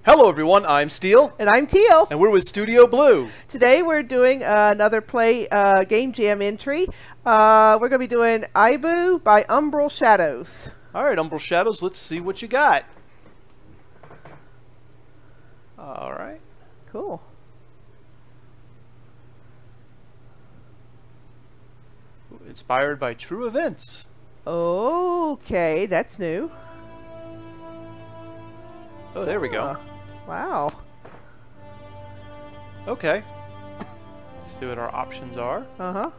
Hello everyone, I'm Steel. And I'm Teal. And we're with Studio Blue. Today we're doing another game jam entry. We're going to be doing Aibou by UmbralShadows. Alright, UmbralShadows, let's see what you got. Alright. Cool. Inspired by true events. Okay, that's new. Oh, there we go. Wow. Okay. Let's see what our options are. Uh-huh.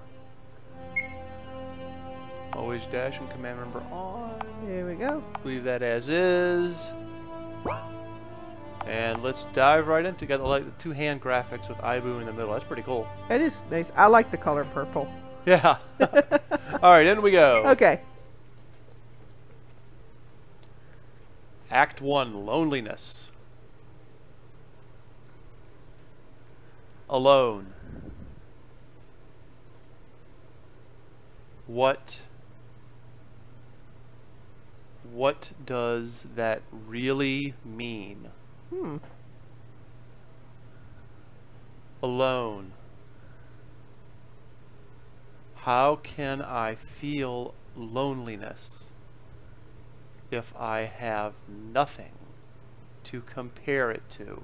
Always dash and command number on. Here we go. Leave that as is. And let's dive right in together. Like the two hand graphics with Aibou in the middle. That's pretty cool. It is nice. I like the color purple. Yeah. Alright, in we go. Okay. Act 1, Loneliness. Alone. What does that really mean? Alone. How can I feel loneliness if I have nothing to compare it to?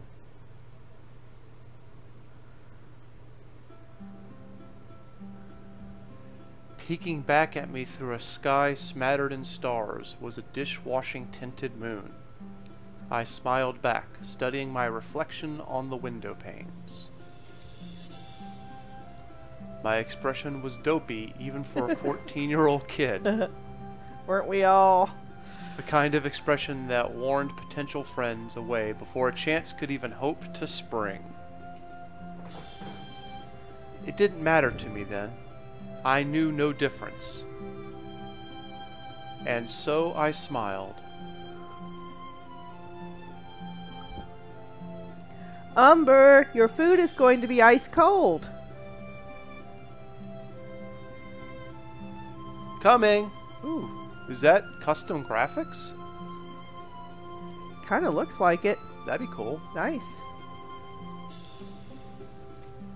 Peeking back at me through a sky smattered in stars was a dishwashing tinted moon. I smiled back, studying my reflection on the window panes. My expression was dopey even for a 14-year-old kid. Weren't we all? The kind of expression that warned potential friends away before a chance could even hope to spring. It didn't matter to me then. I knew no difference. And so I smiled. Umber, your food is going to be ice cold. Coming! Ooh, is that custom graphics? Kind of looks like it. That'd be cool. Nice.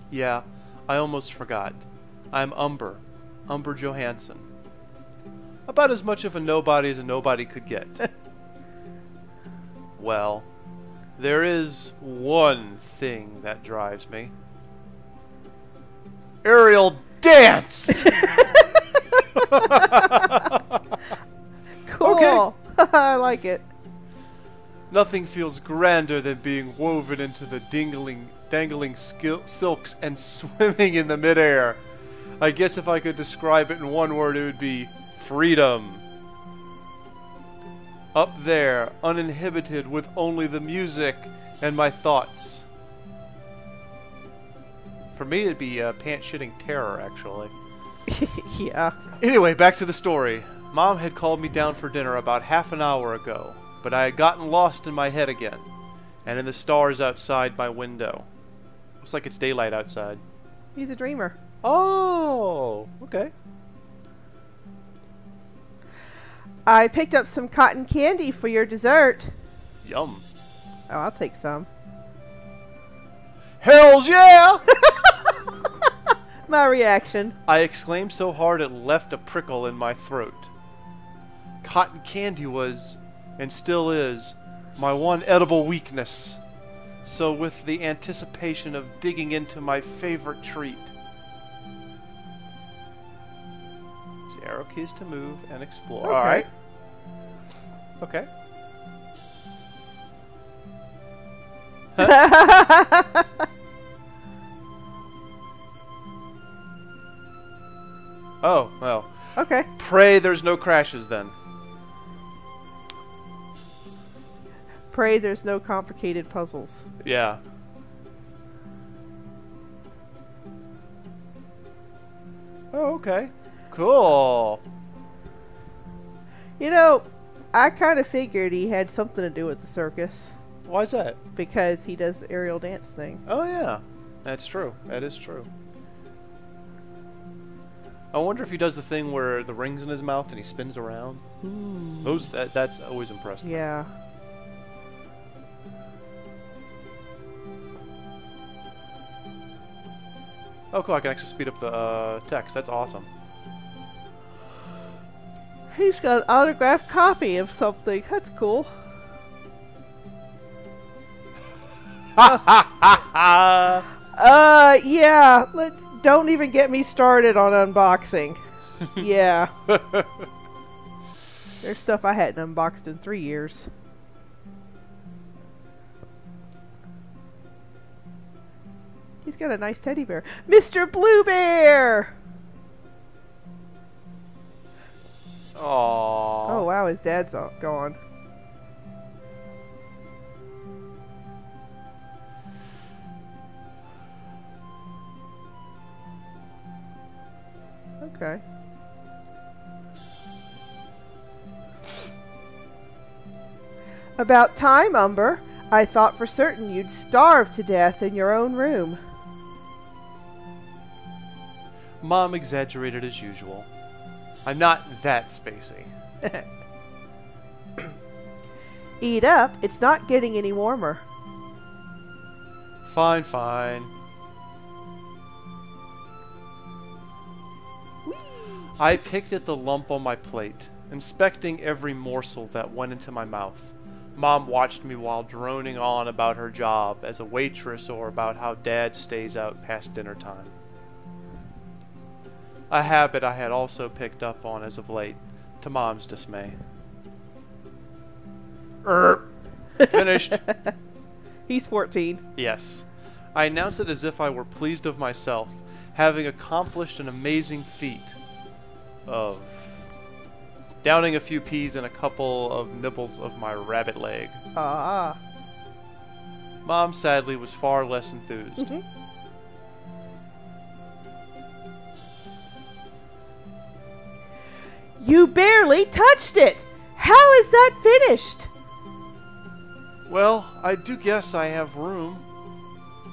Yeah, I almost forgot. I'm Umber Johansson. About as much of a nobody as a nobody could get. Well, there is one thing that drives me. Aerial dance! Cool. Okay. I like it. Nothing feels grander than being woven into the dangling silks and swimming in the midair. I guess if I could describe it in one word, it would be freedom. Up there, uninhibited with only the music and my thoughts. For me, it'd be pants-shitting terror, actually. Yeah. Anyway, back to the story. Mom had called me down for dinner about half an hour ago, but I had gotten lost in my head again, and in the stars outside my window. Looks like it's daylight outside. He's a dreamer. Oh, okay. I picked up some cotton candy for your dessert. Yum. Oh, I'll take some. Hells yeah! My reaction. I exclaimed so hard it left a prickle in my throat. Cotton candy was, and still is, my one edible weakness. So with the anticipation of digging into my favorite treat. Use the arrow keys to move and explore. Okay. Alright. Okay. Oh, well. Okay. Pray there's no crashes then. Pray there's no complicated puzzles. Yeah. Oh, okay. Cool. You know, I kind of figured he had something to do with the circus. Why's that? Because he does the aerial dance thing. Oh, yeah. That's true. That is true. I wonder if he does the thing where the ring's in his mouth and he spins around. That's always impressed me. Yeah. Oh, cool. I can actually speed up the text. That's awesome. He's got an autographed copy of something. That's cool. Yeah. Don't even get me started on unboxing. Yeah. There's stuff I hadn't unboxed in 3 years. He's got a nice teddy bear. Mr. Blue Bear! Aww. Oh, wow, his dad's gone. Okay. About time, Umber. I thought for certain you'd starve to death in your own room. Mom exaggerated as usual. I'm not that spacey. Eat up. It's not getting any warmer. Fine, fine. Whee! I picked at the lump on my plate, inspecting every morsel that went into my mouth. Mom watched me while droning on about her job as a waitress or about how Dad stays out past dinner time. A habit I had also picked up on as of late, to Mom's dismay. Finished. He's 14. Yes. I announced it as if I were pleased of myself, having accomplished an amazing feat of downing a few peas and a couple of nibbles of my rabbit leg. Ah. Mom, sadly, was far less enthused. You barely touched it! How is that finished? Well, I do guess I have room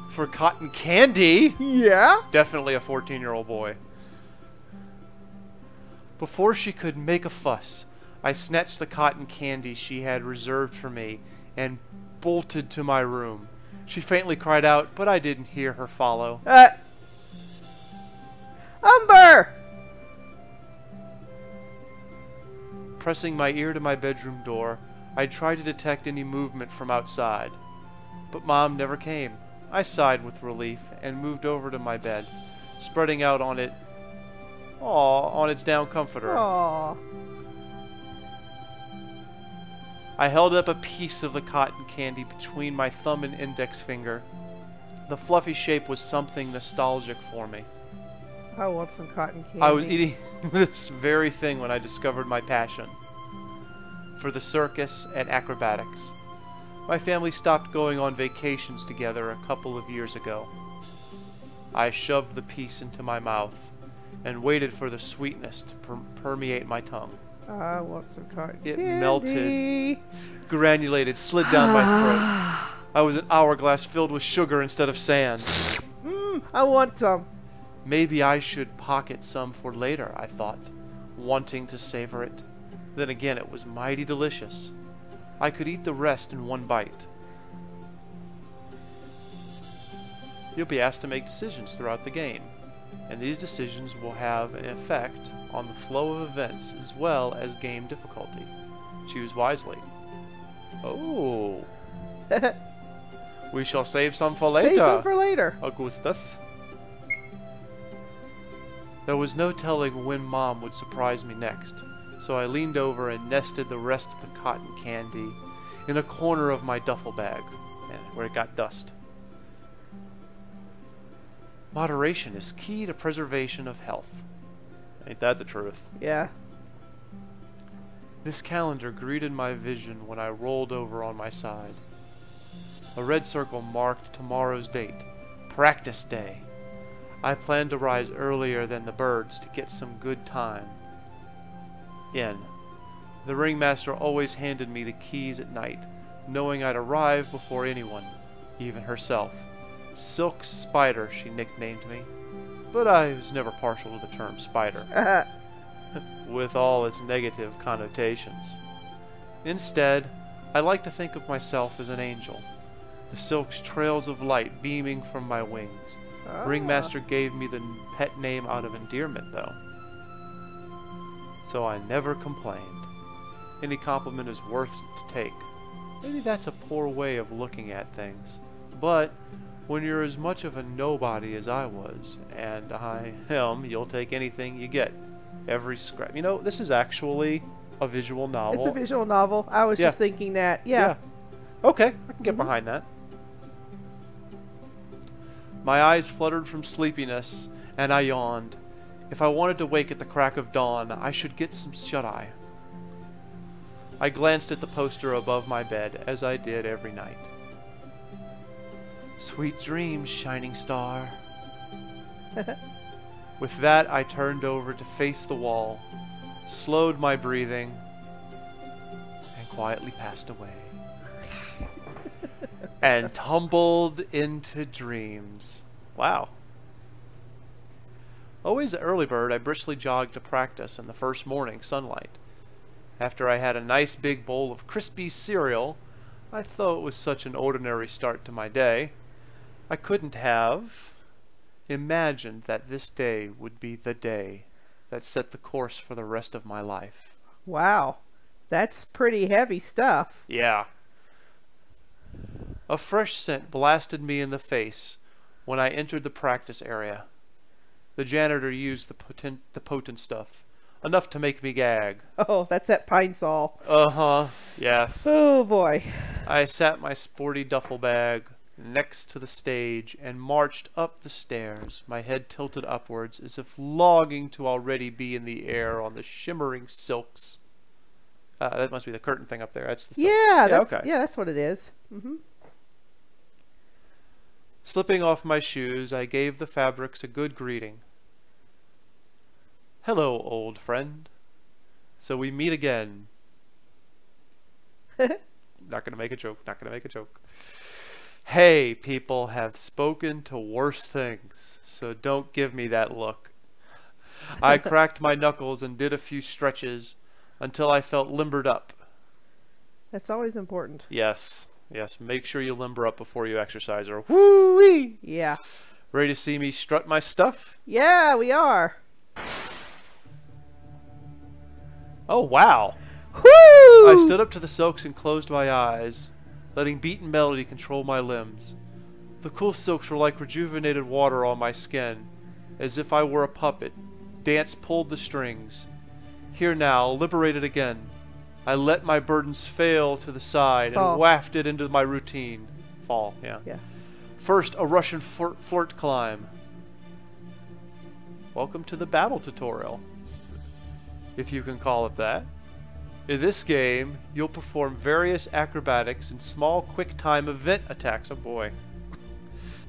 for cotton candy. Yeah? Definitely a 14-year-old boy. Before she could make a fuss, I snatched the cotton candy she had reserved for me and bolted to my room. She faintly cried out, but I didn't hear her follow. Umber! Pressing my ear to my bedroom door, I tried to detect any movement from outside. But Mom never came. I sighed with relief and moved over to my bed, spreading out on it on its down comforter. Aww. I held up a piece of the cotton candy between my thumb and index finger. The fluffy shape was something nostalgic for me. I want some cotton candy. I was eating this very thing when I discovered my passion for the circus and acrobatics. My family stopped going on vacations together a couple of years ago. I shoved the piece into my mouth and waited for the sweetness to permeate my tongue. I want some cotton It candy. melted, granulated, slid down my throat. I was an hourglass filled with sugar instead of sand. I want some. Maybe I should pocket some for later, I thought, wanting to savor it. Then again, it was mighty delicious. I could eat the rest in one bite. You'll be asked to make decisions throughout the game, and these decisions will have an effect on the flow of events as well as game difficulty. Choose wisely. Oh. We shall save some for later. Save some for later. Augustus. There was no telling when Mom would surprise me next, so I leaned over and nested the rest of the cotton candy in a corner of my duffel bag, where it got dust. Moderation is key to preservation of health. Ain't that the truth? Yeah. This calendar greeted my vision when I rolled over on my side. A red circle marked tomorrow's date, practice day. I planned to rise earlier than the birds to get some good time in. The ringmaster always handed me the keys at night, knowing I'd arrive before anyone, even herself. Silk Spider, she nicknamed me, but I was never partial to the term spider, with all its negative connotations. Instead, I like to think of myself as an angel, the silk's trails of light beaming from my wings, Ringmaster gave me the pet name out of endearment, though. So I never complained. Any compliment is worth to take. Maybe that's a poor way of looking at things. But when you're as much of a nobody as I was, and I am, you'll take anything you get. Every scrap. You know, this is actually a visual novel. It's a visual novel. I was just thinking that. Yeah. Okay, I can get behind that. My eyes fluttered from sleepiness, and I yawned. If I wanted to wake at the crack of dawn, I should get some shut-eye. I glanced at the poster above my bed, as I did every night. Sweet dreams, shining star. With that, I turned over to face the wall, slowed my breathing, and quietly passed away. And tumbled into dreams. Wow. Always an early bird, I briskly jogged to practice in the first morning sunlight. After I had a nice big bowl of crispy cereal, I thought it was such an ordinary start to my day. I couldn't have imagined that this day would be the day that set the course for the rest of my life. Wow. That's pretty heavy stuff. Yeah. A fresh scent blasted me in the face when I entered the practice area. The janitor used the potent stuff, enough to make me gag. Oh, that's that pine sol. Uh-huh, yes. Oh, boy. I sat my sporty duffel bag next to the stage and marched up the stairs, my head tilted upwards as if longing to already be in the air on the shimmering silks. That must be the curtain thing up there. That's the silks. Yeah, that's what it is. Mm-hmm. Slipping off my shoes, I gave the fabrics a good greeting. Hello, old friend. So we meet again. Not gonna make a joke, not gonna make a joke. Hey, people have spoken to worse things, so don't give me that look. I cracked my knuckles and did a few stretches until I felt limbered up. That's always important. Yes. Yes, make sure you limber up before you exercise, or whoo-wee! Yeah. Ready to see me strut my stuff? Yeah, we are. Oh, wow. Woo! I stood up to the silks and closed my eyes, letting beat and melody control my limbs. The cool silks were like rejuvenated water on my skin, as if I were a puppet. Dance pulled the strings. Here now, liberated again, I let my burdens fail to the side and wafted into my routine. Fall, yeah. First, a Russian flirt climb. Welcome to the battle tutorial, if you can call it that. In this game, you'll perform various acrobatics and small quick-time event attacks. Oh boy.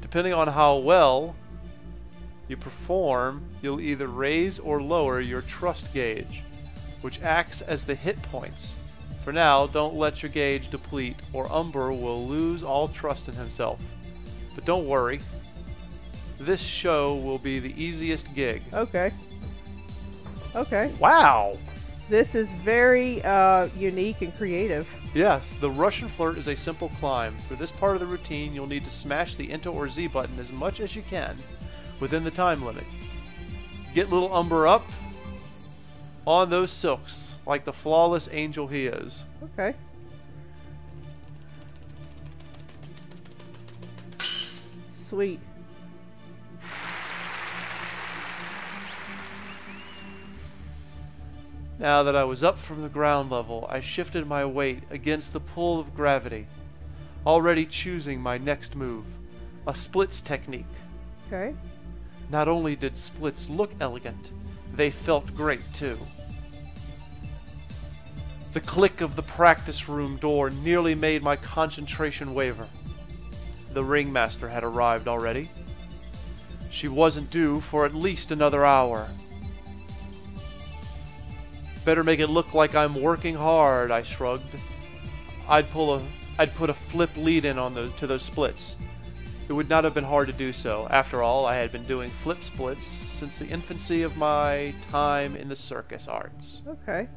Depending on how well you perform, you'll either raise or lower your trust gauge, which acts as the hit points. For now, don't let your gauge deplete, or Umber will lose all trust in himself. But don't worry, this show will be the easiest gig. Okay. Okay. Wow! This is very unique and creative. Yes, the Russian flirt is a simple climb. For this part of the routine, you'll need to smash the Enter or Z button as much as you can within the time limit. Get little Umber up on those silks, like the flawless angel he is. Okay. Sweet. Now that I was up from the ground level, I shifted my weight against the pull of gravity, already choosing my next move, a splits technique. Okay. Not only did splits look elegant, they felt great too. The click of the practice room door nearly made my concentration waver. The ringmaster had arrived already. She wasn't due for at least another hour. Better make it look like I'm working hard, I shrugged. I'd put a flip lead in on to those splits. It would not have been hard to do so. After all, I had been doing flip splits since the infancy of my time in the circus arts. Okay.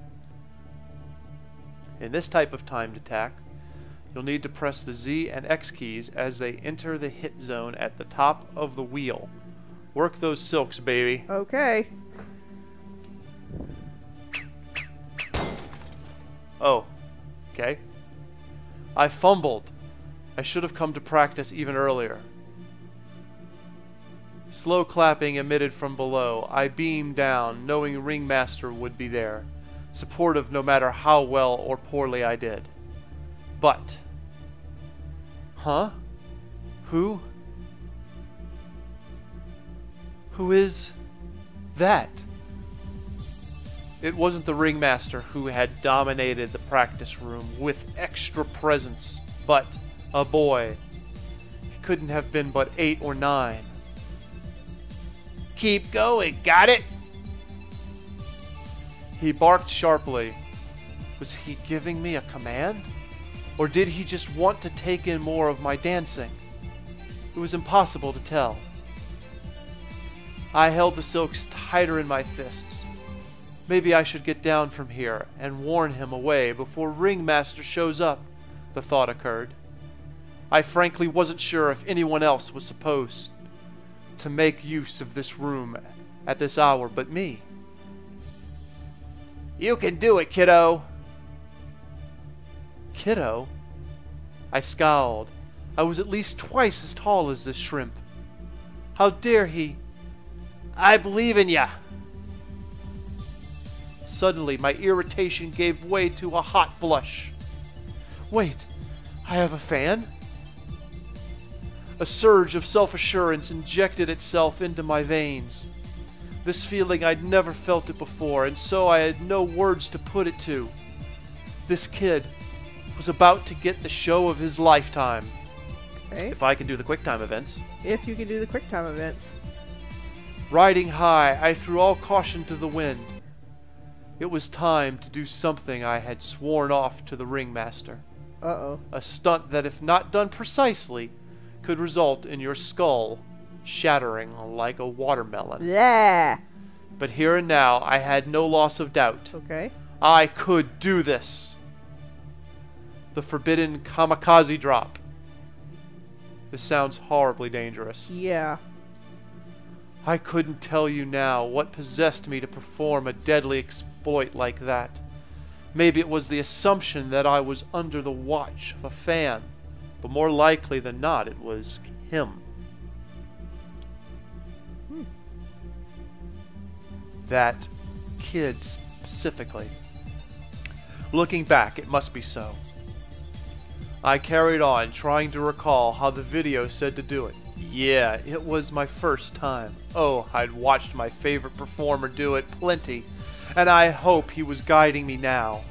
In this type of timed attack, You'll need to press the Z and X keys as they enter the hit zone at the top of the wheel. Work those silks, baby. Okay. Oh. Okay. I fumbled. I should have come to practice even earlier. Slow clapping emitted from below. I beamed down, knowing Ringmaster would be there, supportive no matter how well or poorly I did. But... Huh? Who? Who is that? It wasn't the Ringmaster who had dominated the practice room with extra presence, but a boy. He couldn't have been but 8 or 9. Keep going, got it? He barked sharply. Was he giving me a command? Or did he just want to take in more of my dancing? It was impossible to tell. I held the silks tighter in my fists. Maybe I should get down from here and warn him away before Ringmaster shows up, the thought occurred. I frankly wasn't sure if anyone else was supposed to make use of this room at this hour but me. You can do it, kiddo! Kiddo? I scowled. I was at least twice as tall as this shrimp. How dare he? I believe in ya! Suddenly, my irritation gave way to a hot blush. Wait, I have a fan? A surge of self-assurance injected itself into my veins. This feeling, I'd never felt it before, and so I had no words to put it to. This kid was about to get the show of his lifetime. Okay. If I can do the QuickTime events. If you can do the QuickTime events. Riding high, I threw all caution to the wind. It was time to do something I had sworn off to the Ringmaster. Uh-oh. A stunt that, if not done precisely, could result in your skull shattering like a watermelon. Yeah. But here and now, I had no loss of doubt. Okay. I could do this. The forbidden kamikaze drop. This sounds horribly dangerous. Yeah. I couldn't tell you now what possessed me to perform a deadly exploit like that. Maybe it was the assumption that I was under the watch of a fan, but more likely than not, it was him. That kid specifically. Looking back, it must be so. I carried on, trying to recall how the video said to do it. Yeah, it was my first time. Oh, I'd watched my favorite performer do it plenty, and I hope he was guiding me now.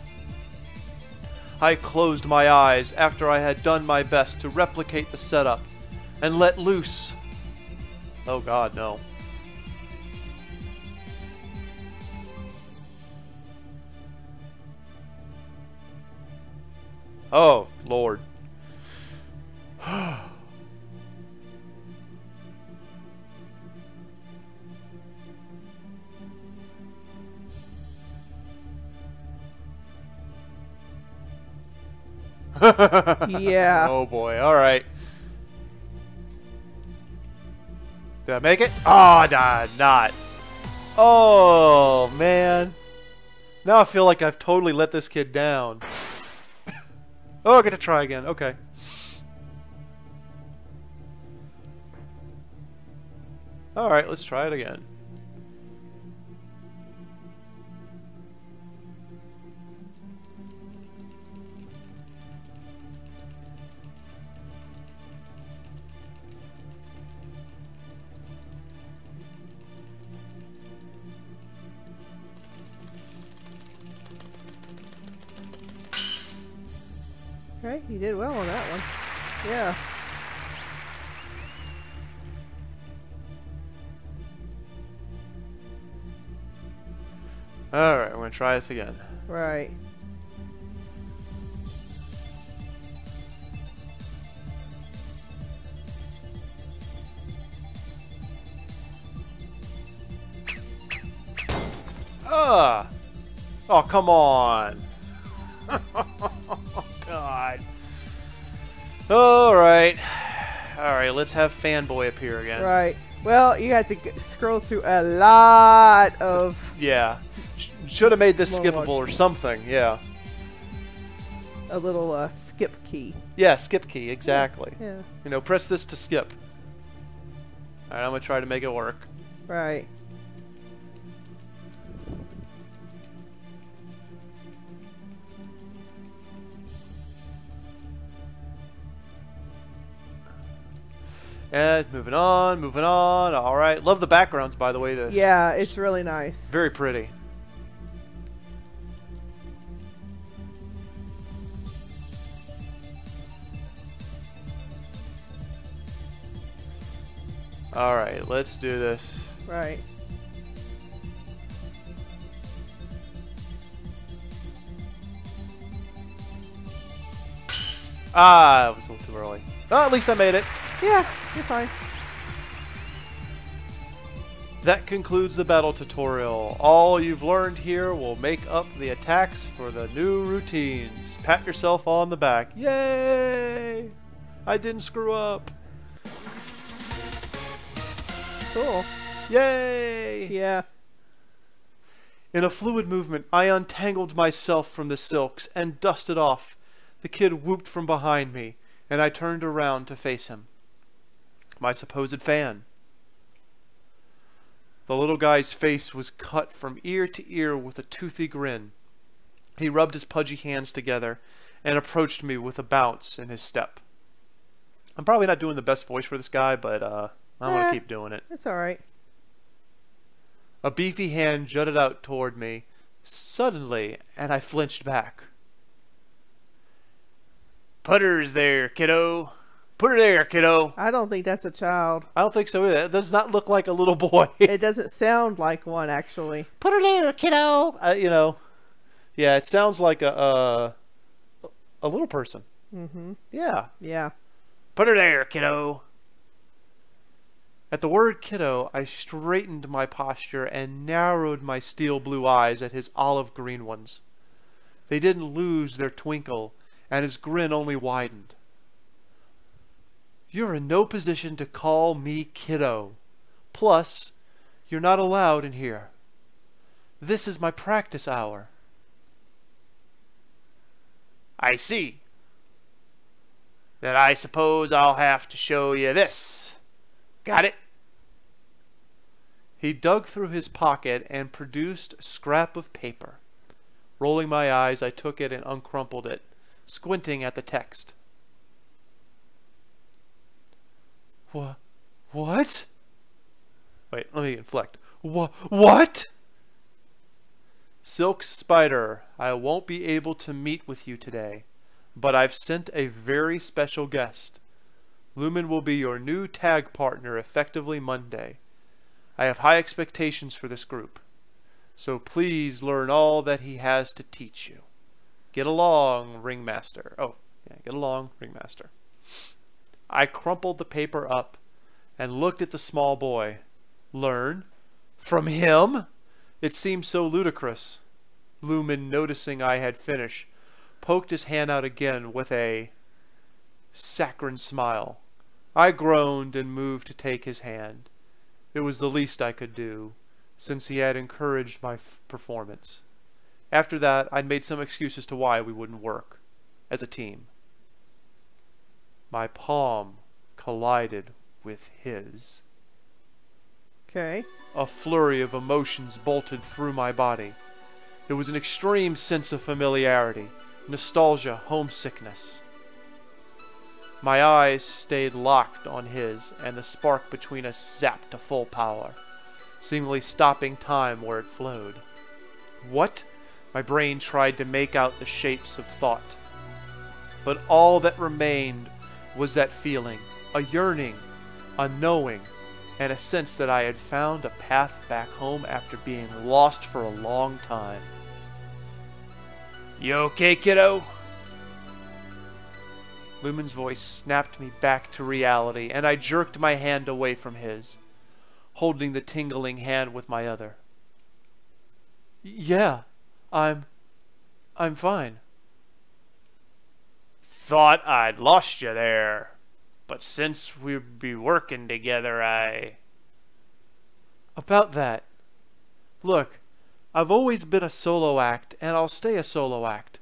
I closed my eyes after I had done my best to replicate the setup, and let loose. Oh God, no. Oh, Lord. Yeah. Oh boy, alright. Did I make it? Oh, not. Oh, man. Now I feel like I've totally let this kid down. Oh, I get to try again. Okay. Alright, let's try it again. Okay, you did well on that one. Yeah. Alright, we're gonna try this again. Right. Ah! Oh, come on! God. Alright. Alright, let's have Fanboy appear again. Right. Well, you had to scroll through a lot of... Yeah. Should have made this skippable or something, yeah. A little skip key. Yeah, skip key, exactly. Yeah. You know, press this to skip. Alright, I'm going to try to make it work. Right. And moving on, moving on. All right. Love the backgrounds, by the way. This. Yeah, it's really nice. Very pretty. All right. Let's do this. Right. Ah, it was a little too early. Oh, at least I made it. Yeah, you're fine. That concludes the battle tutorial. All you've learned here will make up the attacks for the new routines. Pat yourself on the back. Yay! I didn't screw up. Cool. Yay! Yeah. In a fluid movement, I untangled myself from the silks and dusted off. The kid whooped from behind me, and I turned around to face him. My supposed fan. The little guy's face was cut from ear to ear with a toothy grin. He rubbed his pudgy hands together and approached me with a bounce in his step. I'm probably not doing the best voice for this guy, but I'm going to keep doing it. It's alright. A beefy hand jutted out toward me suddenly, and I flinched back. Put hers there, kiddo. Put her there, kiddo. I don't think that's a child. I don't think so either. It does not look like a little boy. It doesn't sound like one, actually. Put her there, kiddo. You know, yeah, it sounds like a little person. Mm-hmm. Yeah. Yeah. Put her there, kiddo. At the word kiddo, I straightened my posture and narrowed my steel blue eyes at his olive green ones. They didn't lose their twinkle, and his grin only widened. You're in no position to call me kiddo. Plus, you're not allowed in here. This is my practice hour. I see. Then I suppose I'll have to show you this. Got it? He dug through his pocket and produced a scrap of paper. Rolling my eyes, I took it and uncrumpled it, squinting at the text. What? Wait, let me inflect. What? Silk Spider, I won't be able to meet with you today, but I've sent a very special guest. Lumen will be your new tag partner effectively Monday. I have high expectations for this group, so please learn all that he has to teach you. Get along, Ringmaster. Oh, yeah, get along, Ringmaster. I crumpled the paper up and looked at the small boy. Learn? From him? It seemed so ludicrous. Lumen, noticing I had finished, poked his hand out again with a saccharine smile. I groaned and moved to take his hand. It was the least I could do, since he had encouraged my performance. After that, I'd made some excuse as to why we wouldn't work as a team. My palm collided with his. Okay. A flurry of emotions bolted through my body. It was an extreme sense of familiarity, nostalgia, homesickness. My eyes stayed locked on his, and the spark between us zapped to full power, seemingly stopping time where it flowed. What? My brain tried to make out the shapes of thought. But all that remained was that feeling, a yearning, a knowing, and a sense that I had found a path back home after being lost for a long time. You okay, kiddo? Lumen's voice snapped me back to reality, and I jerked my hand away from his, holding the tingling hand with my other. Yeah, I'm fine. Thought I'd lost you there, but since we'll be working together, About that. Look, I've always been a solo act, and I'll stay a solo act.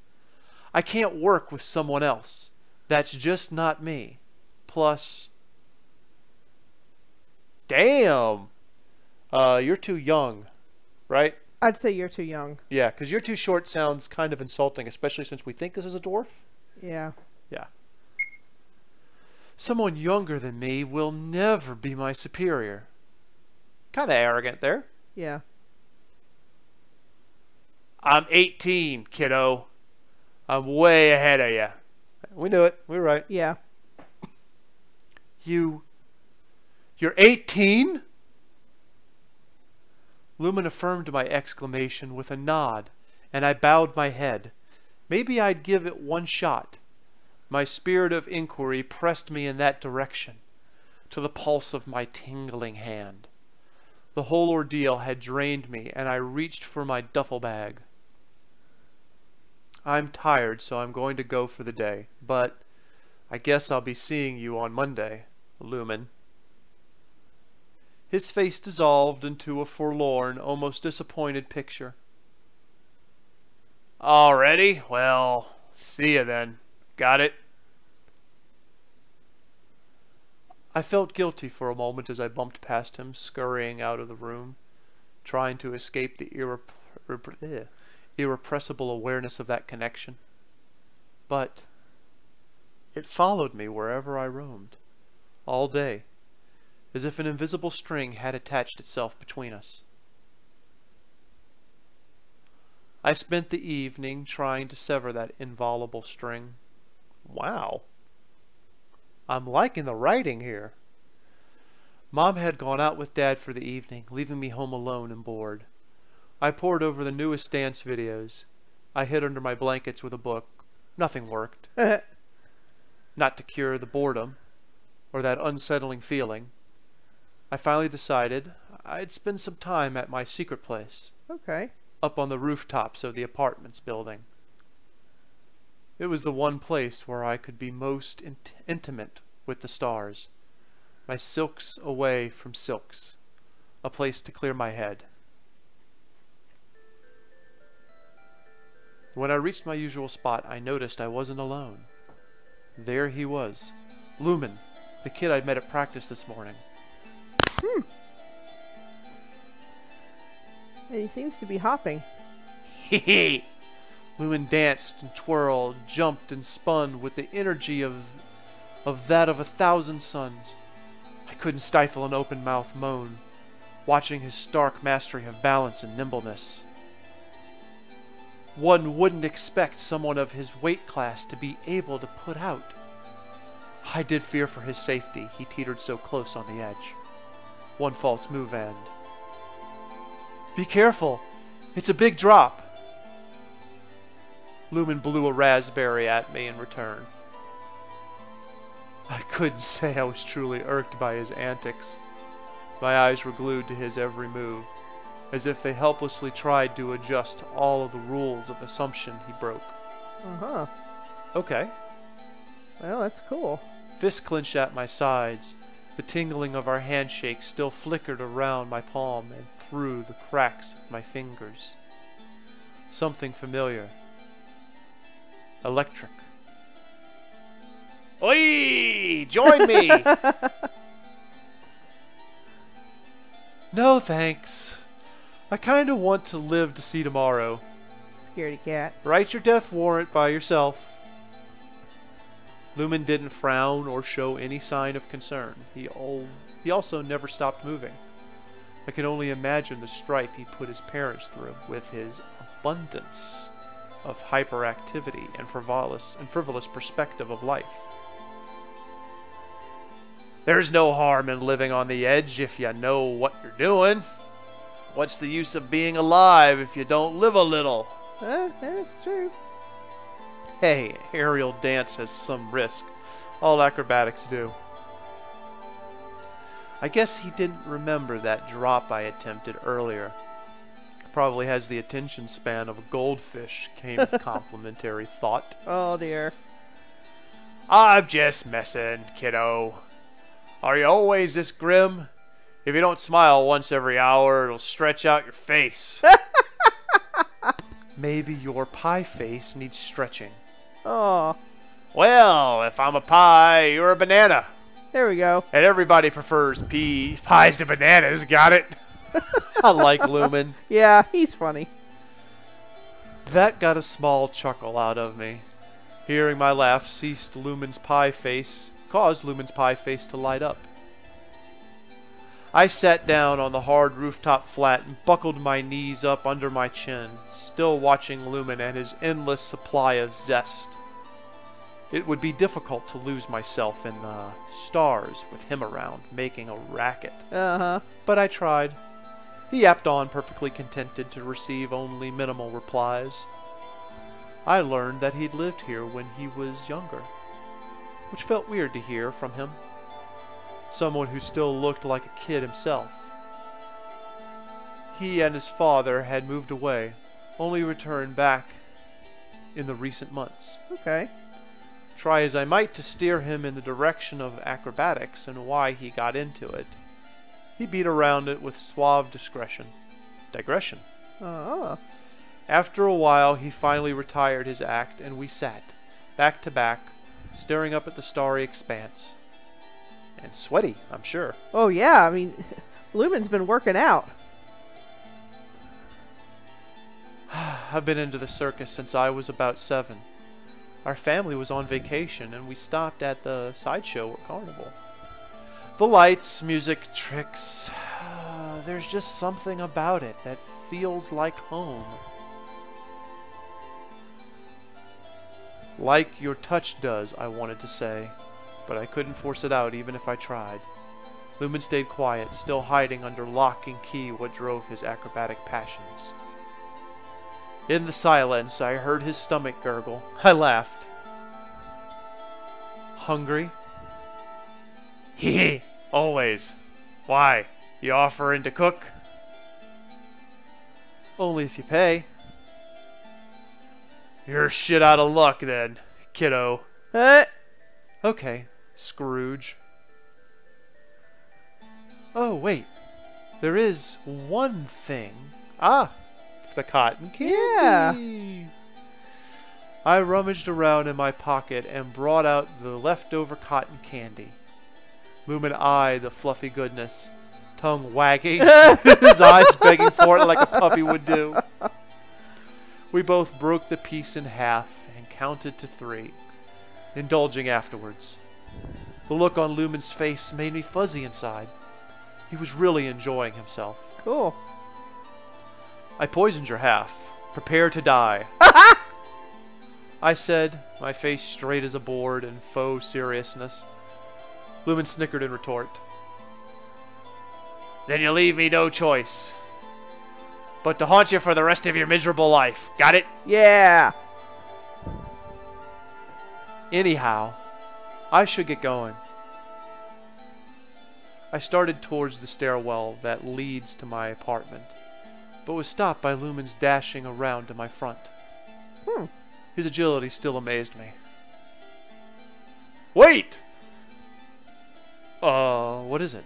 I can't work with someone else. That's just not me. Plus... Damn! You're too young, right? I'd say you're too young. Yeah, because you're too short sounds kind of insulting, especially since we think this is a dwarf. Yeah. Yeah. Someone younger than me will never be my superior. Kind of arrogant there. Yeah. I'm 18, kiddo. I'm way ahead of you. We knew it. We were right. Yeah. You're 18? Lumen affirmed my exclamation with a nod, and I bowed my head. Maybe I'd give it one shot. My spirit of inquiry pressed me in that direction, to the pulse of my tingling hand. The whole ordeal had drained me, and I reached for my duffel bag. I'm tired, so I'm going to go for the day, but I guess I'll be seeing you on Monday, Lumen. His face dissolved into a forlorn, almost disappointed picture. Already? Well, see you then. Got it? I felt guilty for a moment as I bumped past him, scurrying out of the room, trying to escape the irrepressible awareness of that connection. But it followed me wherever I roamed, all day, as if an invisible string had attached itself between us. I spent the evening trying to sever that inviolable string. Wow. I'm liking the writing here. Mom had gone out with Dad for the evening, leaving me home alone and bored. I pored over the newest dance videos. I hid under my blankets with a book. Nothing worked. Not to cure the boredom, or that unsettling feeling. I finally decided I'd spend some time at my secret place. Okay. Up on the rooftops of the apartments building. It was the one place where I could be most intimate with the stars. My silks away from silks. A place to clear my head. When I reached my usual spot, I noticed I wasn't alone. There he was. Lumen, the kid I'd met at practice this morning. And he seems to be hopping. Hee. Lumen danced and twirled, jumped and spun with the energy of that of 1,000 suns. I couldn't stifle an open-mouthed moan, watching his stark mastery of balance and nimbleness. One wouldn't expect someone of his weight class to be able to put out. I did fear for his safety. He teetered so close on the edge. One false move and... Be careful! It's a big drop! Lumen blew a raspberry at me in return. I couldn't say I was truly irked by his antics. My eyes were glued to his every move, as if they helplessly tried to adjust to all of the rules of assumption he broke. Uh-huh. Okay. Well, that's cool. Fists clenched at my sides. The tingling of our handshake still flickered around my palm and through the cracks of my fingers. Something familiar. Electric. Oi! Join me! No, thanks. I kinda want to live to see tomorrow. Scaredy cat. Write your death warrant by yourself. Lumen didn't frown or show any sign of concern. He also never stopped moving. I can only imagine the strife he put his parents through with his abundance of hyperactivity and frivolous perspective of life. There's no harm in living on the edge if you know what you're doing. What's the use of being alive if you don't live a little? That's true. Hey, aerial dance has some risk. All acrobatics do. I guess he didn't remember that drop I attempted earlier. Probably has the attention span of a goldfish, came with complimentary thought. Oh dear. I'm just messing, kiddo. Are you always this grim? If you don't smile once every hour, it'll stretch out your face. Maybe your pie face needs stretching. Oh. Well, if I'm a pie, you're a banana. There we go. And everybody prefers pies to bananas, got it? I like Lumen. Yeah, he's funny. That got a small chuckle out of me. Hearing my laugh caused Lumen's pie face to light up. I sat down on the hard rooftop flat and buckled my knees up under my chin, still watching Lumen and his endless supply of zest. It would be difficult to lose myself in the stars with him around, making a racket. Uh-huh. But I tried. He yapped on, perfectly contented to receive only minimal replies. I learned that he'd lived here when he was younger, which felt weird to hear from him. Someone who still looked like a kid himself. He and his father had moved away, only returned back in the recent months. Okay. Try as I might to steer him in the direction of acrobatics and why he got into it, he beat around it with suave digression. Oh. After a while, he finally retired his act, and we sat, back to back, staring up at the starry expanse. And sweaty, I'm sure. Oh, yeah. I mean, Lumen's been working out. I've been into the circus since I was about 7. Our family was on vacation, and we stopped at the sideshow or carnival. The lights, music, tricks. There's just something about it that feels like home. Like your touch does, I wanted to say, but I couldn't force it out even if I tried. Lumen stayed quiet, still hiding under lock and key what drove his acrobatic passions. In the silence, I heard his stomach gurgle. I laughed. Hungry? Hee, always. Why? You offering to cook? Only if you pay. You're shit out of luck then, kiddo. Okay, Scrooge. Oh, wait. There is one thing. Ah, the cotton candy. Yeah. I rummaged around in my pocket and brought out the leftover cotton candy. Lumen eyed the fluffy goodness, tongue wagging, his eyes begging for it like a puppy would do. We both broke the piece in half and counted to 3, indulging afterwards. The look on Lumen's face made me fuzzy inside. He was really enjoying himself. Cool. I poisoned your half. Prepare to die. I said, my face straight as a board in faux seriousness. Lumen snickered in retort. Then you leave me no choice but to haunt you for the rest of your miserable life. Got it? Yeah. Anyhow, I should get going. I started towards the stairwell that leads to my apartment, but was stopped by Lumen's dashing around to my front. His agility still amazed me. Wait! What is it?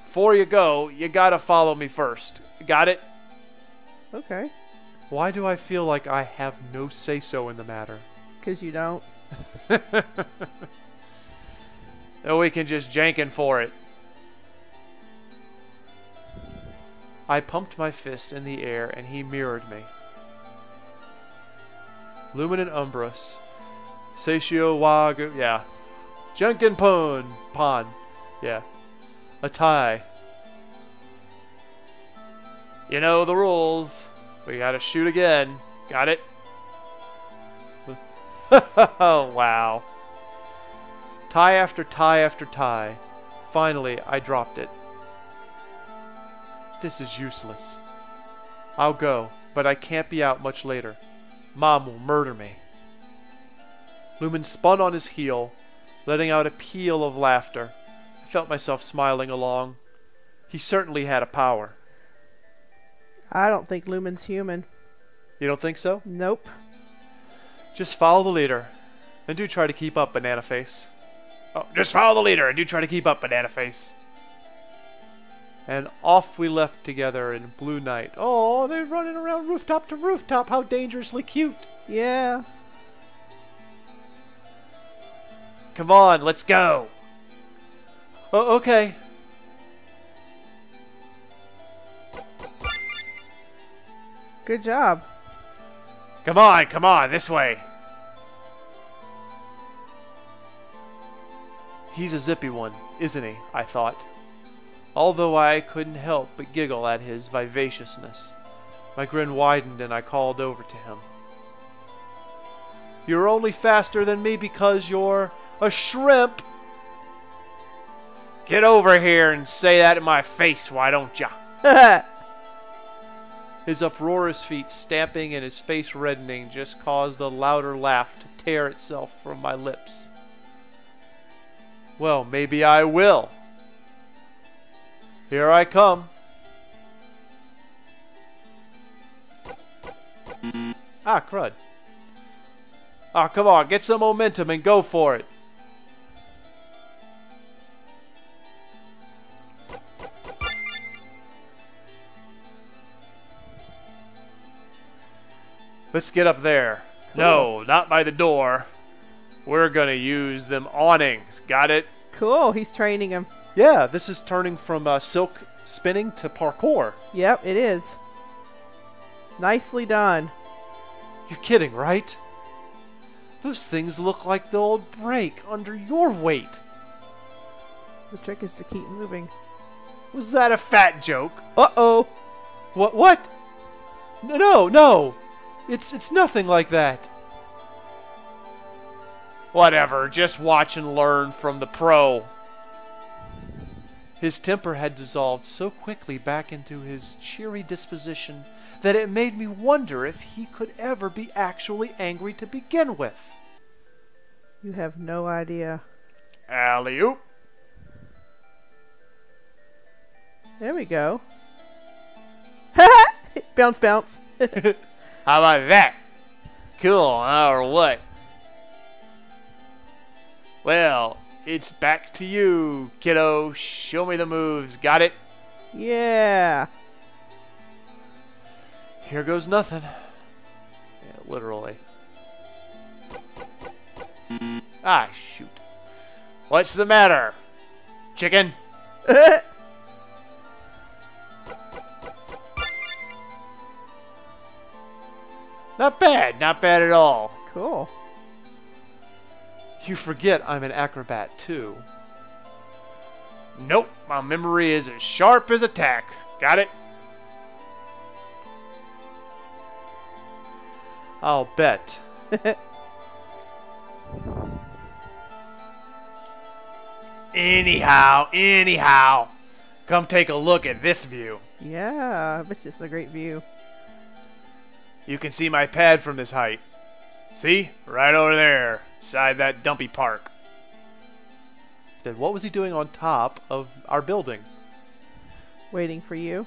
Before you go, you gotta follow me first. Got it? Okay. Why do I feel like I have no say-so in the matter? 'Cause you don't. Then we can just jankin' for it. I pumped my fists in the air and he mirrored me. Lumen and Umbrus. Satio Wagu. Yeah. Junkin Pon. Yeah. A tie. You know the rules. We gotta shoot again. Got it? Oh, wow. Tie after tie after tie. Finally, I dropped it. This is useless. I'll go, but I can't be out much later. Mom will murder me. Lumen spun on his heel, letting out a peal of laughter. I felt myself smiling along. He certainly had a power. I don't think Lumen's human. You don't think so? Nope. Just follow the leader. And do try to keep up, Banana Face. Oh, just follow the leader and do try to keep up, Banana Face. And off we left together in blue night. Oh, they're running around rooftop to rooftop. How dangerously cute. Yeah. Come on, let's go. Oh, okay. Good job. Come on, this way. He's a zippy one, isn't he? I thought. Although I couldn't help but giggle at his vivaciousness. My grin widened and I called over to him. You're only faster than me because you're a shrimp. Get over here and say that in my face, why don't ya? His uproarious feet stamping and his face reddening just caused a louder laugh to tear itself from my lips. Well, maybe I will. Here I come. Ah, crud. Ah, come on, get some momentum and go for it. Let's get up there. Cool. No, not by the door. We're gonna use them awnings. Got it? Cool, he's training him. Yeah, this is turning from silk spinning to parkour. Yep, it is. Nicely done. You're kidding, right? Those things look like they'll break under your weight. The trick is to keep moving. Was that a fat joke? Uh-oh. What? No. It's nothing like that. Whatever, just watch and learn from the pro. His temper had dissolved so quickly back into his cheery disposition that it made me wonder if he could ever be actually angry to begin with. You have no idea. Alley-oop. There we go. Bounce, bounce. How about that? Cool, huh, or what? Well, it's back to you, kiddo. Show me the moves. Got it? Yeah. Here goes nothing. Yeah, literally. Ah, shoot. What's the matter? Chicken? Not bad at all. Cool. You forget I'm an acrobat, too. Nope, my memory is as sharp as a tack. Got it? I'll bet. Anyhow. Come take a look at this view. Yeah, I bet it's a great view. You can see my pad from this height. See? Right over there, beside that dumpy park. Then what was he doing on top of our building? Waiting for you.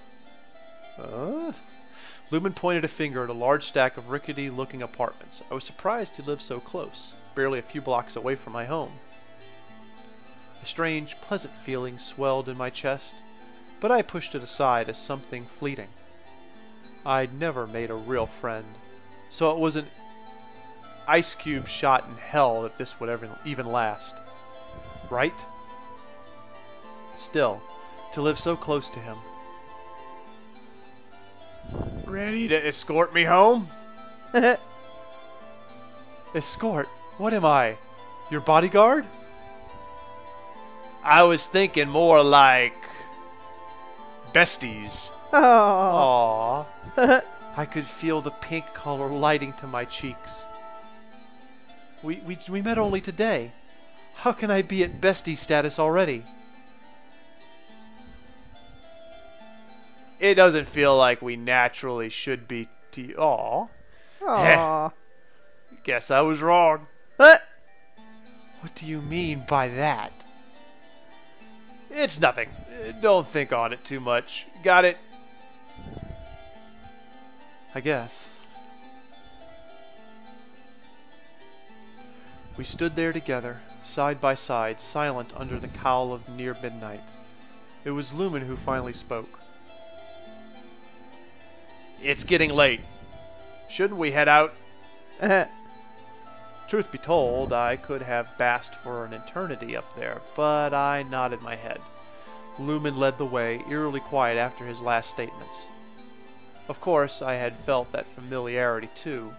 Lumen pointed a finger at a large stack of rickety-looking apartments. I was surprised he lived so close, barely a few blocks away from my home. A strange, pleasant feeling swelled in my chest, but I pushed it aside as something fleeting. I'd never made a real friend, so it was an ice cube shot in hell that this would ever even last. Right? Still, to live so close to him. Ready to escort me home? Escort? What am I? Your bodyguard? I was thinking more like besties. Oh. Aww. I could feel the pink color lighting to my cheeks. We met only today. How can I be at bestie status already? It doesn't feel like we naturally should be to you. Aww. Aww. Guess I was wrong. What do you mean by that? It's nothing. Don't think on it too much. Got it? I guess. We stood there together, side by side, silent under the cowl of near midnight. It was Lumen who finally spoke. It's getting late. Shouldn't we head out? Truth be told, I could have basked for an eternity up there, but I nodded my head. Lumen led the way, eerily quiet after his last statements. Of course, I had felt that familiarity too,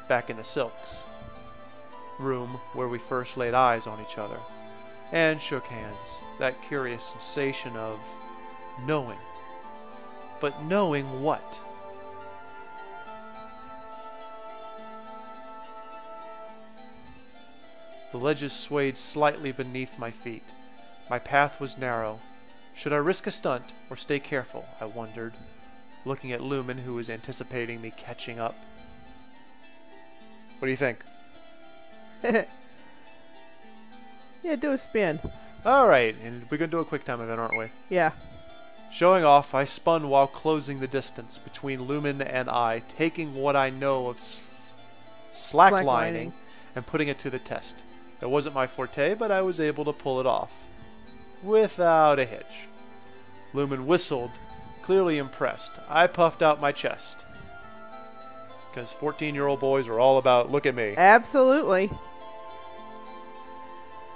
back in the Silks room where we first laid eyes on each other, and shook hands, that curious sensation of knowing. But knowing what? The ledges swayed slightly beneath my feet. My path was narrow. Should I risk a stunt or stay careful, I wondered, looking at Lumen, who was anticipating me catching up. What do you think? Yeah, do a spin. Alright, and we're going to do a quick time event, aren't we? Yeah. Showing off, I spun while closing the distance between Lumen and I, taking what I know of slacklining and putting it to the test. It wasn't my forte, but I was able to pull it off. Without a hitch. Lumen whistled, clearly impressed. I puffed out my chest. Because 14-year-old boys are all about, look at me. Absolutely.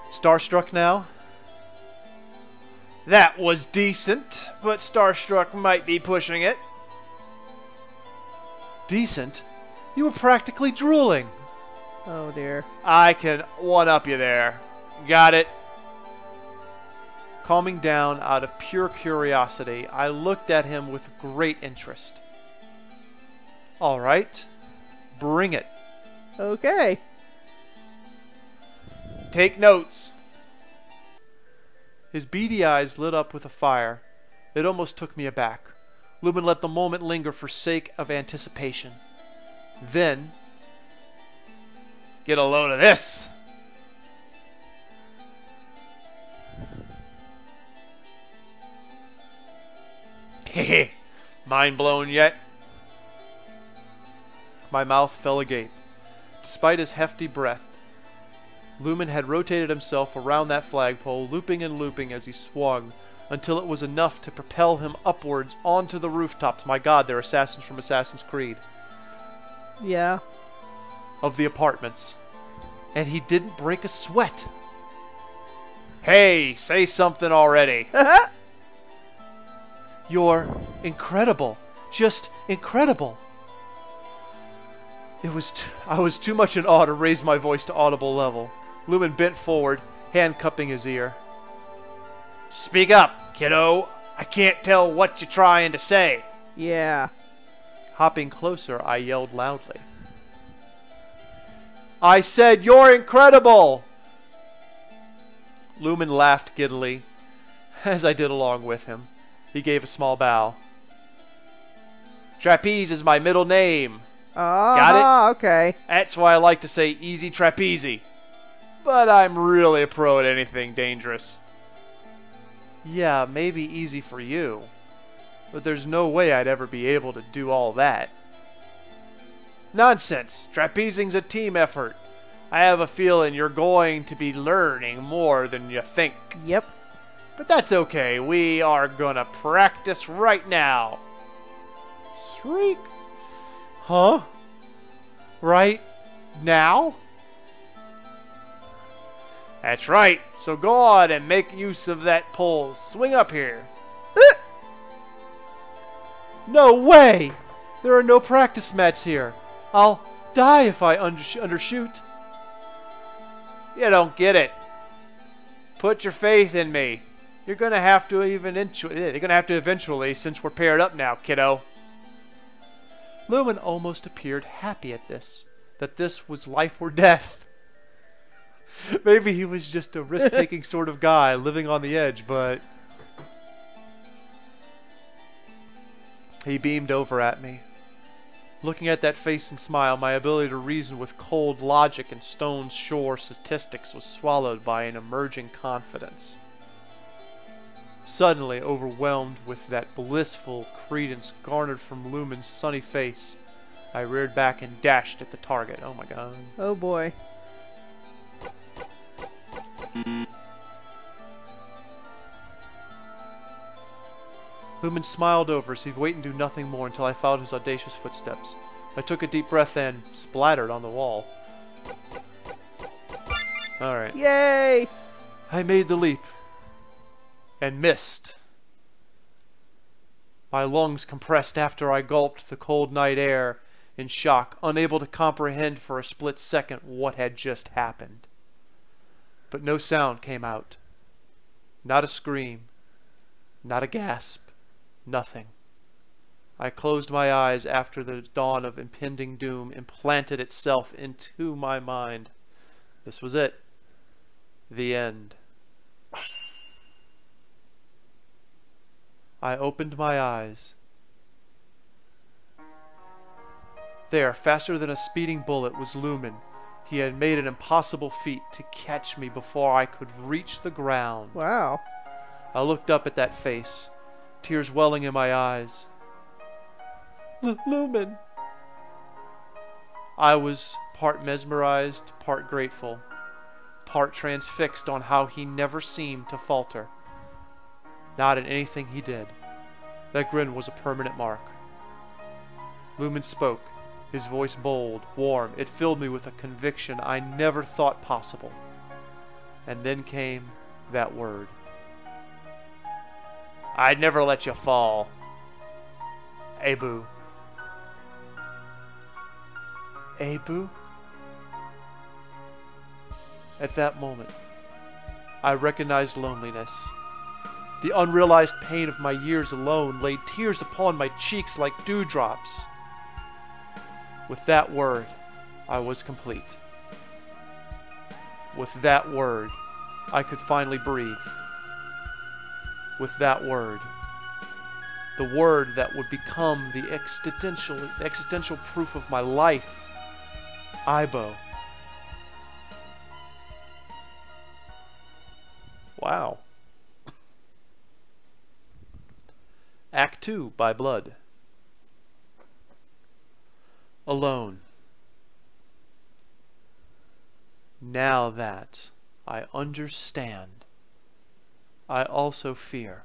Starstruck now? That was decent, but starstruck might be pushing it. Decent? You were practically drooling. Oh dear. I can one-up you there. Got it? Calming down out of pure curiosity, I looked at him with great interest. All right. Bring it. Okay. Take notes. His beady eyes lit up with a fire. It almost took me aback. Lumen let the moment linger for sake of anticipation. Then, get a load of this. Hehe, mind blown yet? My mouth fell agape. Despite his hefty breath, Lumen had rotated himself around that flagpole, looping and looping as he swung, until it was enough to propel him upwards onto the rooftops. My God, they're assassins from Assassin's Creed. Yeah. Of the apartments. And he didn't break a sweat. Hey, say something already. You're incredible. Just incredible. I was too much in awe to raise my voice to audible level. Lumen bent forward, hand cupping his ear. Speak up, kiddo. I can't tell what you're trying to say. Yeah. Hopping closer, I yelled loudly. I said you're incredible! Lumen laughed giddily, as I did along with him. He gave a small bow. Trapeze is my middle name. Got it? Okay. That's why I like to say easy trapezy. But I'm really a pro at anything dangerous. Yeah, maybe easy for you. But there's no way I'd ever be able to do all that. Nonsense. Trapezing's a team effort. I have a feeling you're going to be learning more than you think. Yep. But that's okay. We are gonna practice right now. Shriek. Huh? Right now? That's right. So go on and make use of that pole. Swing up here. No way! There are no practice mats here. I'll die if I undershoot. You don't get it. Put your faith in me. You're gonna have to eventually, since we're paired up now, kiddo. Lumen almost appeared happy at this, that this was life or death. Maybe he was just a risk-taking sort of guy living on the edge, but he beamed over at me. Looking at that face and smile, my ability to reason with cold logic and stone shore statistics was swallowed by an emerging confidence. Suddenly overwhelmed with that blissful credence garnered from Lumen's sunny face, I reared back and dashed at the target. Oh my God. Oh boy. Lumen smiled over as he'd wait and do nothing more until I followed his audacious footsteps. I took a deep breath and splattered on the wall. Alright. Yay! I made the leap. And missed. My lungs compressed after I gulped the cold night air in shock, unable to comprehend for a split second what had just happened. But no sound came out. Not a scream. Not a gasp. Nothing. I closed my eyes after the dawn of impending doom implanted itself into my mind. This was it. The end. I opened my eyes. There, faster than a speeding bullet, was Lumen. He had made an impossible feat to catch me before I could reach the ground. Wow. I looked up at that face, tears welling in my eyes. Lumen. I was part mesmerized, part grateful, part transfixed on how he never seemed to falter. Not in anything he did. That grin was a permanent mark. Lumen spoke, his voice bold, warm. It filled me with a conviction I never thought possible. And then came that word. I'd never let you fall. Aibou. Aibou? At that moment, I recognized loneliness. The unrealized pain of my years alone laid tears upon my cheeks like dewdrops. With that word, I was complete. With that word, I could finally breathe. With that word, the word that would become the existential proof of my life, Aibou. Wow. Act 2 by Blood. Alone. Now that I understand, I also fear.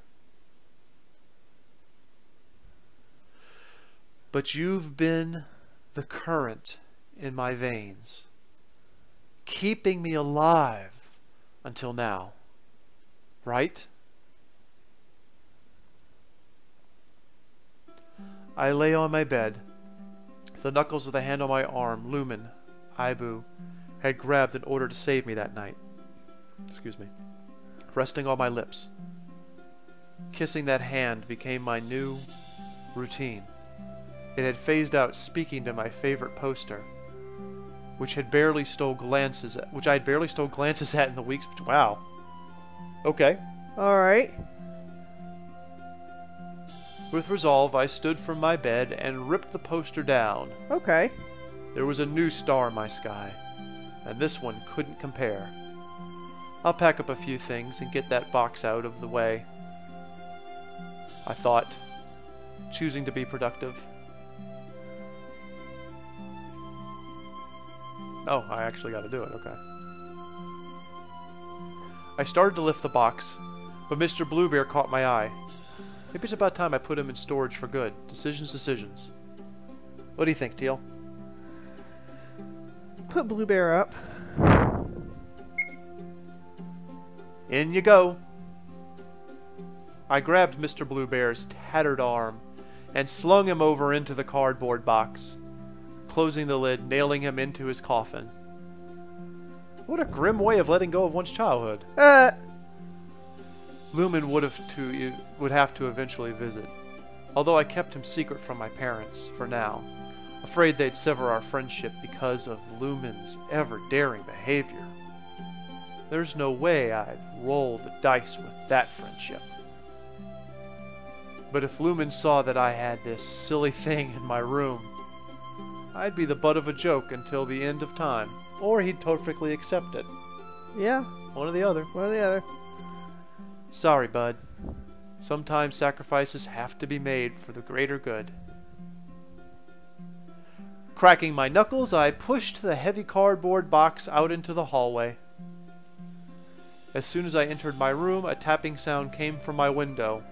But you've been the current in my veins, keeping me alive until now, right? I lay on my bed, the knuckles of the hand on my arm. Lumen, Aibou, had grabbed in order to save me that night. Excuse me. Resting on my lips. Kissing that hand became my new routine. It had phased out speaking to my favorite poster, which I had barely stole glances at in the weeks. Wow. Okay. All right. With resolve, I stood from my bed and ripped the poster down. Okay. There was a new star in my sky, and this one couldn't compare. I'll pack up a few things and get that box out of the way, I thought, choosing to be productive. Oh, I actually got to do it, okay. I started to lift the box, but Mr. Bluebear caught my eye. Maybe it's about time I put him in storage for good. Decisions. What do you think, Teal? Put Blue Bear up. In you go. I grabbed Mr. Bluebear's tattered arm and slung him over into the cardboard box, closing the lid, nailing him into his coffin. What a grim way of letting go of one's childhood. Lumen would have to eventually visit, although I kept him secret from my parents for now, afraid they'd sever our friendship because of Lumen's ever-daring behavior. There's no way I'd roll the dice with that friendship. But if Lumen saw that I had this silly thing in my room, I'd be the butt of a joke until the end of time, or he'd perfectly accept it. Yeah. One or the other. One or the other. Sorry, bud. Sometimes sacrifices have to be made for the greater good. Cracking my knuckles, I pushed the heavy cardboard box out into the hallway. As soon as I entered my room, a tapping sound came from my window,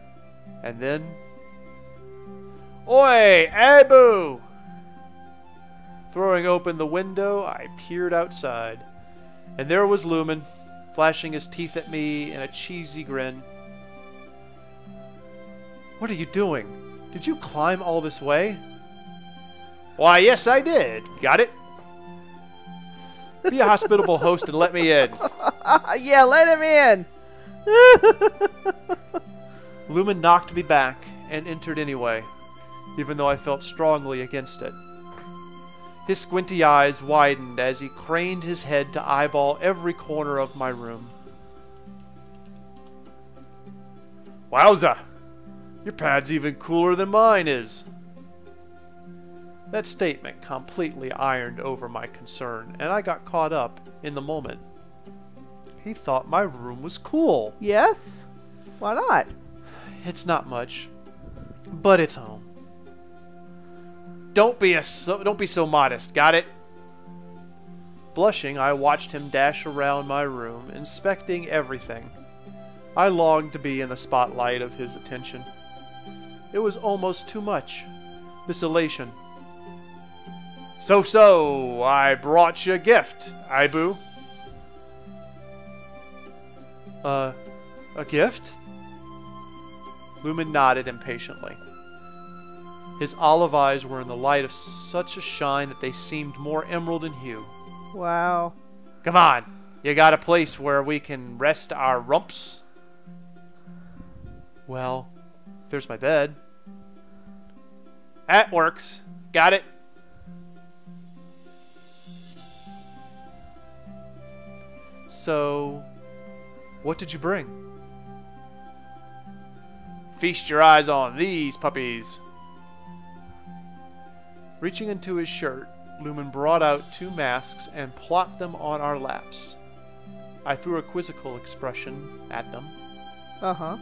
and then Oi, Aibou! Throwing open the window, I peered outside. And there was Lumen, flashing his teeth at me in a cheesy grin. What are you doing? Did you climb all this way? Why, yes, I did. Got it? Be a hospitable host and let me in. Yeah, let him in. Lumen knocked me back and entered anyway, even though I felt strongly against it. His squinty eyes widened as he craned his head to eyeball every corner of my room. Wowza! Your pad's even cooler than mine is. That statement completely ironed over my concern, and I got caught up in the moment. He thought my room was cool. Yes? Why not? It's not much, but it's home. Don't be so modest, got it? Blushing, I watched him dash around my room, inspecting everything. I longed to be in the spotlight of his attention. It was almost too much. This elation. So, I brought you a gift, Aibou. A gift? Lumen nodded impatiently. His olive eyes were in the light of such a shine that they seemed more emerald in hue. Wow. Come on, you got a place where we can rest our rumps? Well, there's my bed. That works. Got it? So, what did you bring? Feast your eyes on these puppies. Reaching into his shirt, Lumen brought out 2 masks and plopped them on our laps. I threw a quizzical expression at them. Uh-huh.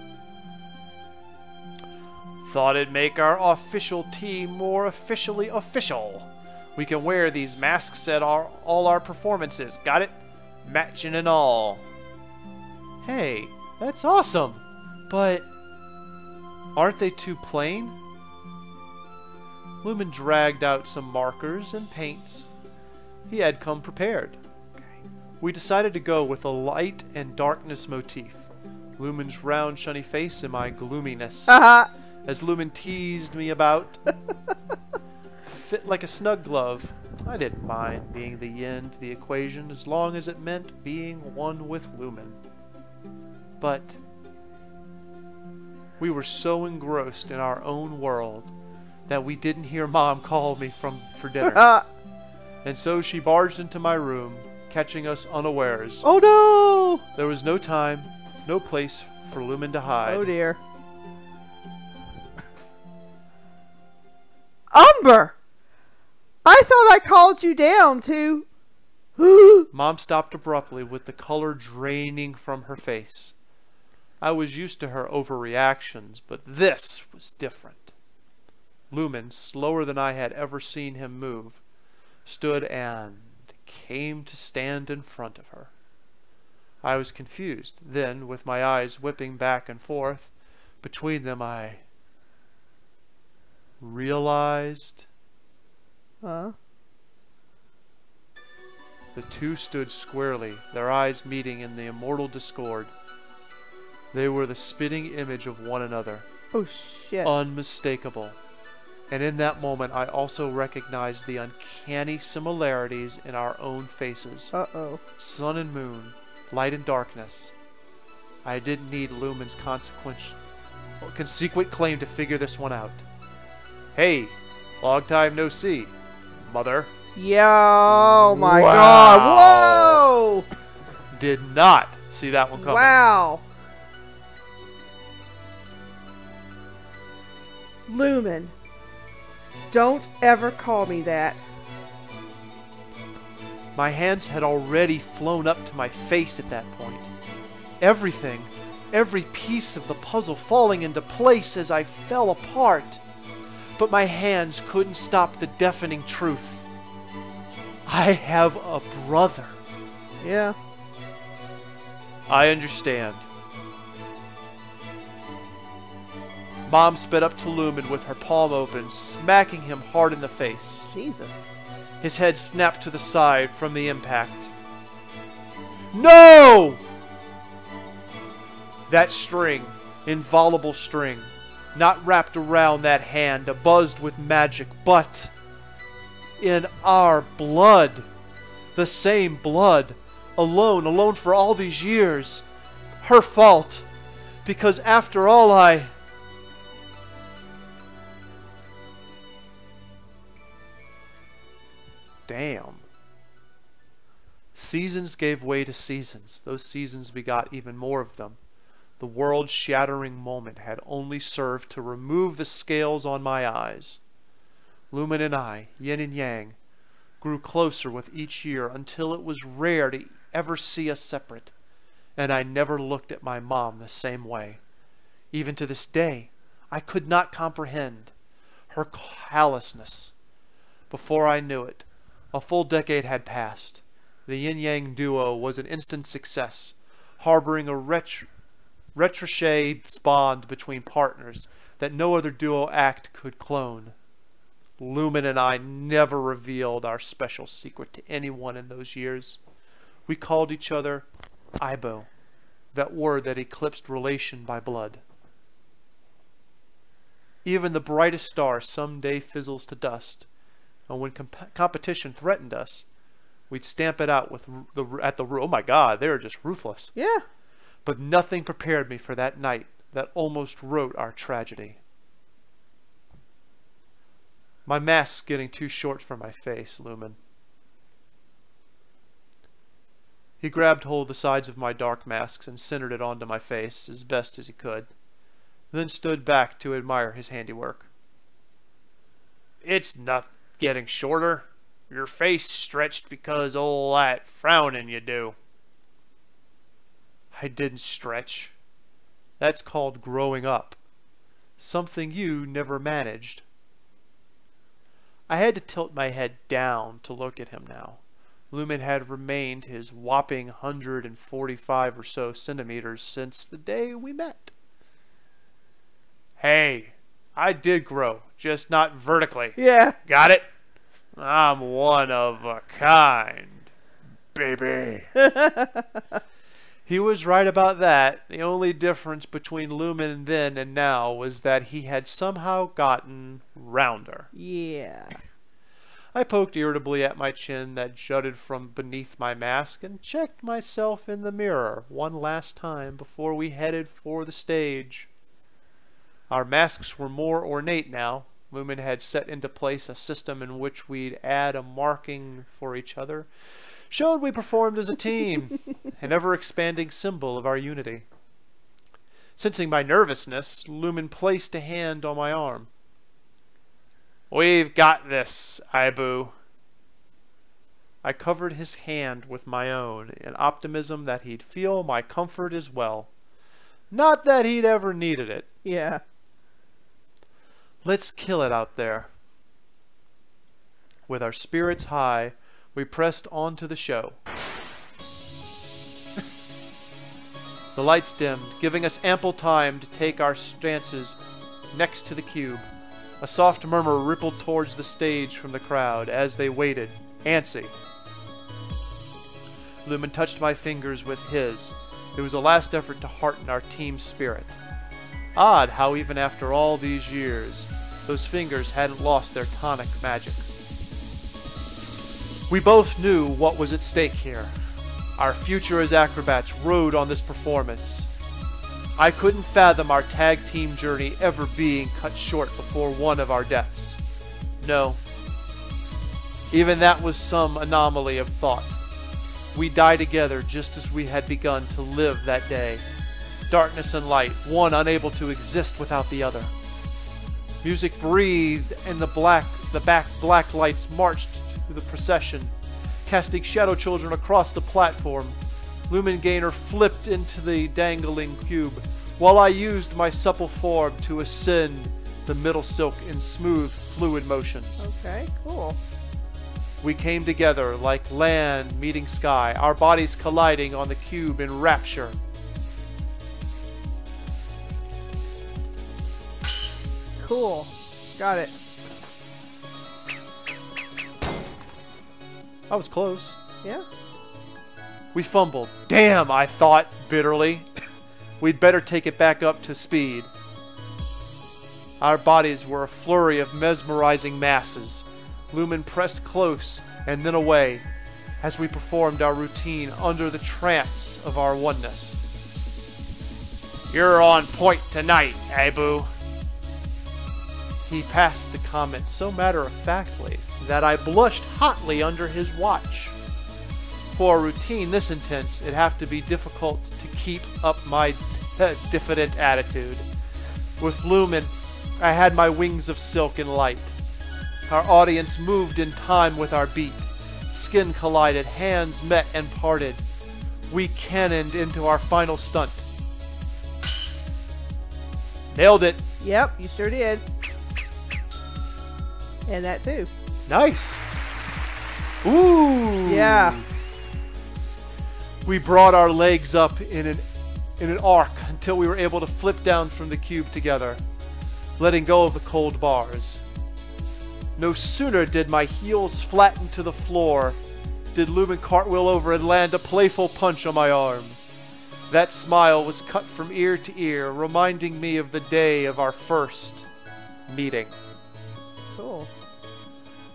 Thought it'd make our official team more officially official. We can wear these masks at all our performances. Got it? Matching and all. Hey, that's awesome. But aren't they too plain? Lumen dragged out some markers and paints. He had come prepared. We decided to go with a light and darkness motif. Lumen's round, shunny face and my gloominess. As Lumen teased me about. Fit like a snug glove. I didn't mind being the yin to the equation as long as it meant being one with Lumen. But we were so engrossed in our own world that we didn't hear Mom call me for dinner. And so she barged into my room, catching us unawares. Oh no! There was no time, no place for Lumen to hide. Oh dear. Umber! I thought I called you down to... Mom stopped abruptly with the color draining from her face. I was used to her overreactions, but this was different. Lumen, slower than I had ever seen him move, stood and came to stand in front of her. I was confused. Then, with my eyes whipping back and forth, between them I realized... Huh? The two stood squarely, their eyes meeting in the immortal discord. They were the spitting image of one another. Oh shit. Unmistakable. And in that moment, I also recognized the uncanny similarities in our own faces. Uh-oh. Sun and moon, light and darkness. I didn't need Lumen's consequent claim to figure this one out. Hey, long time no see, mother. Yeah, oh my Wow. God. Whoa! Did not see that one coming. Wow. Lumen, don't ever call me that. My hands had already flown up to my face at that point. Everything, every piece of the puzzle falling into place as I fell apart. But my hands couldn't stop the deafening truth. I have a brother. Yeah. I understand. Mom sped up to Lumen with her palm open, smacking him hard in the face. Jesus. His head snapped to the side from the impact. No! That string, inviolable string, not wrapped around that hand, buzzed with magic, but in our blood. The same blood. Alone for all these years. Her fault. Because after all Damn. Seasons gave way to seasons. Those seasons begot even more of them. The world-shattering moment had only served to remove the scales on my eyes. Lumen and I, yin and yang, grew closer with each year until it was rare to ever see us separate, and I never looked at my mom the same way. Even to this day, I could not comprehend her callousness. Before I knew it, a full decade had passed. The yin-yang duo was an instant success, harboring a retrouché bond between partners that no other duo act could clone. Lumen and I never revealed our special secret to anyone in those years. We called each other Aibou, that word that eclipsed relation by blood. Even the brightest star someday fizzles to dust, and when competition threatened us, we'd stamp it out oh my God, they were just ruthless. Yeah. But nothing prepared me for that night that almost wrote our tragedy. My mask's getting too short for my face, Lumen. He grabbed hold of the sides of my dark masks and centered it onto my face as best as he could, then stood back to admire his handiwork. It's not getting shorter. Your face stretched because all that frowning you do. I didn't stretch. That's called growing up. Something you never managed. I had to tilt my head down to look at him now. Lumen had remained his whopping 145 or so centimeters since the day we met. Hey, I did grow, just not vertically. Yeah. Got it? I'm one of a kind, baby. He was right about that. The only difference between Lumen then and now was that he had somehow gotten rounder. Yeah. I poked irritably at my chin that jutted from beneath my mask and checked myself in the mirror one last time before we headed for the stage. Our masks were more ornate now. Lumen had set into place a system in which we'd add a marking for each other. Showed we performed as a team, an ever-expanding symbol of our unity. Sensing my nervousness, Lumen placed a hand on my arm. We've got this, Aibou. I covered his hand with my own, in optimism that he'd feel my comfort as well. Not that he'd ever needed it. Yeah. Let's kill it out there. With our spirits high, we pressed on to the show. The lights dimmed, giving us ample time to take our stances next to the cube. A soft murmur rippled towards the stage from the crowd as they waited, antsy. Lumen touched my fingers with his. It was a last effort to hearten our team's spirit. Odd how even after all these years, those fingers hadn't lost their tonic magic. We both knew what was at stake here. Our future as acrobats rode on this performance. I couldn't fathom our tag team journey ever being cut short before one of our deaths. No. Even that was some anomaly of thought. We die together just as we had begun to live that day. Darkness and light, one unable to exist without the other. Music breathed, and the black lights marched through the procession, casting shadow children across the platform. Lumen Gainer flipped into the dangling cube, while I used my supple form to ascend the middle silk in smooth, fluid motions. Okay, cool. We came together like land meeting sky, our bodies colliding on the cube in rapture. Cool. Got it. I was close. Yeah. We fumbled. Damn, I thought bitterly. We'd better take it back up to speed. Our bodies were a flurry of mesmerizing masses. Lumen pressed close and then away as we performed our routine under the trance of our oneness. You're on point tonight, Aibou. He passed the comment so matter-of-factly that I blushed hotly under his watch. For a routine this intense, it'd have to be difficult to keep up my diffident attitude. With Lumen, I had my wings of silk and light. Our audience moved in time with our beat. Skin collided, hands met and parted. We cannoned into our final stunt. Nailed it. Yep, you sure did. And that too. Nice. Ooh. Yeah. We brought our legs up in an arc until we were able to flip down from the cube together, letting go of the cold bars. No sooner did my heels flatten to the floor did Lumen cartwheel over and land a playful punch on my arm. That smile was cut from ear to ear, reminding me of the day of our first meeting. Cool.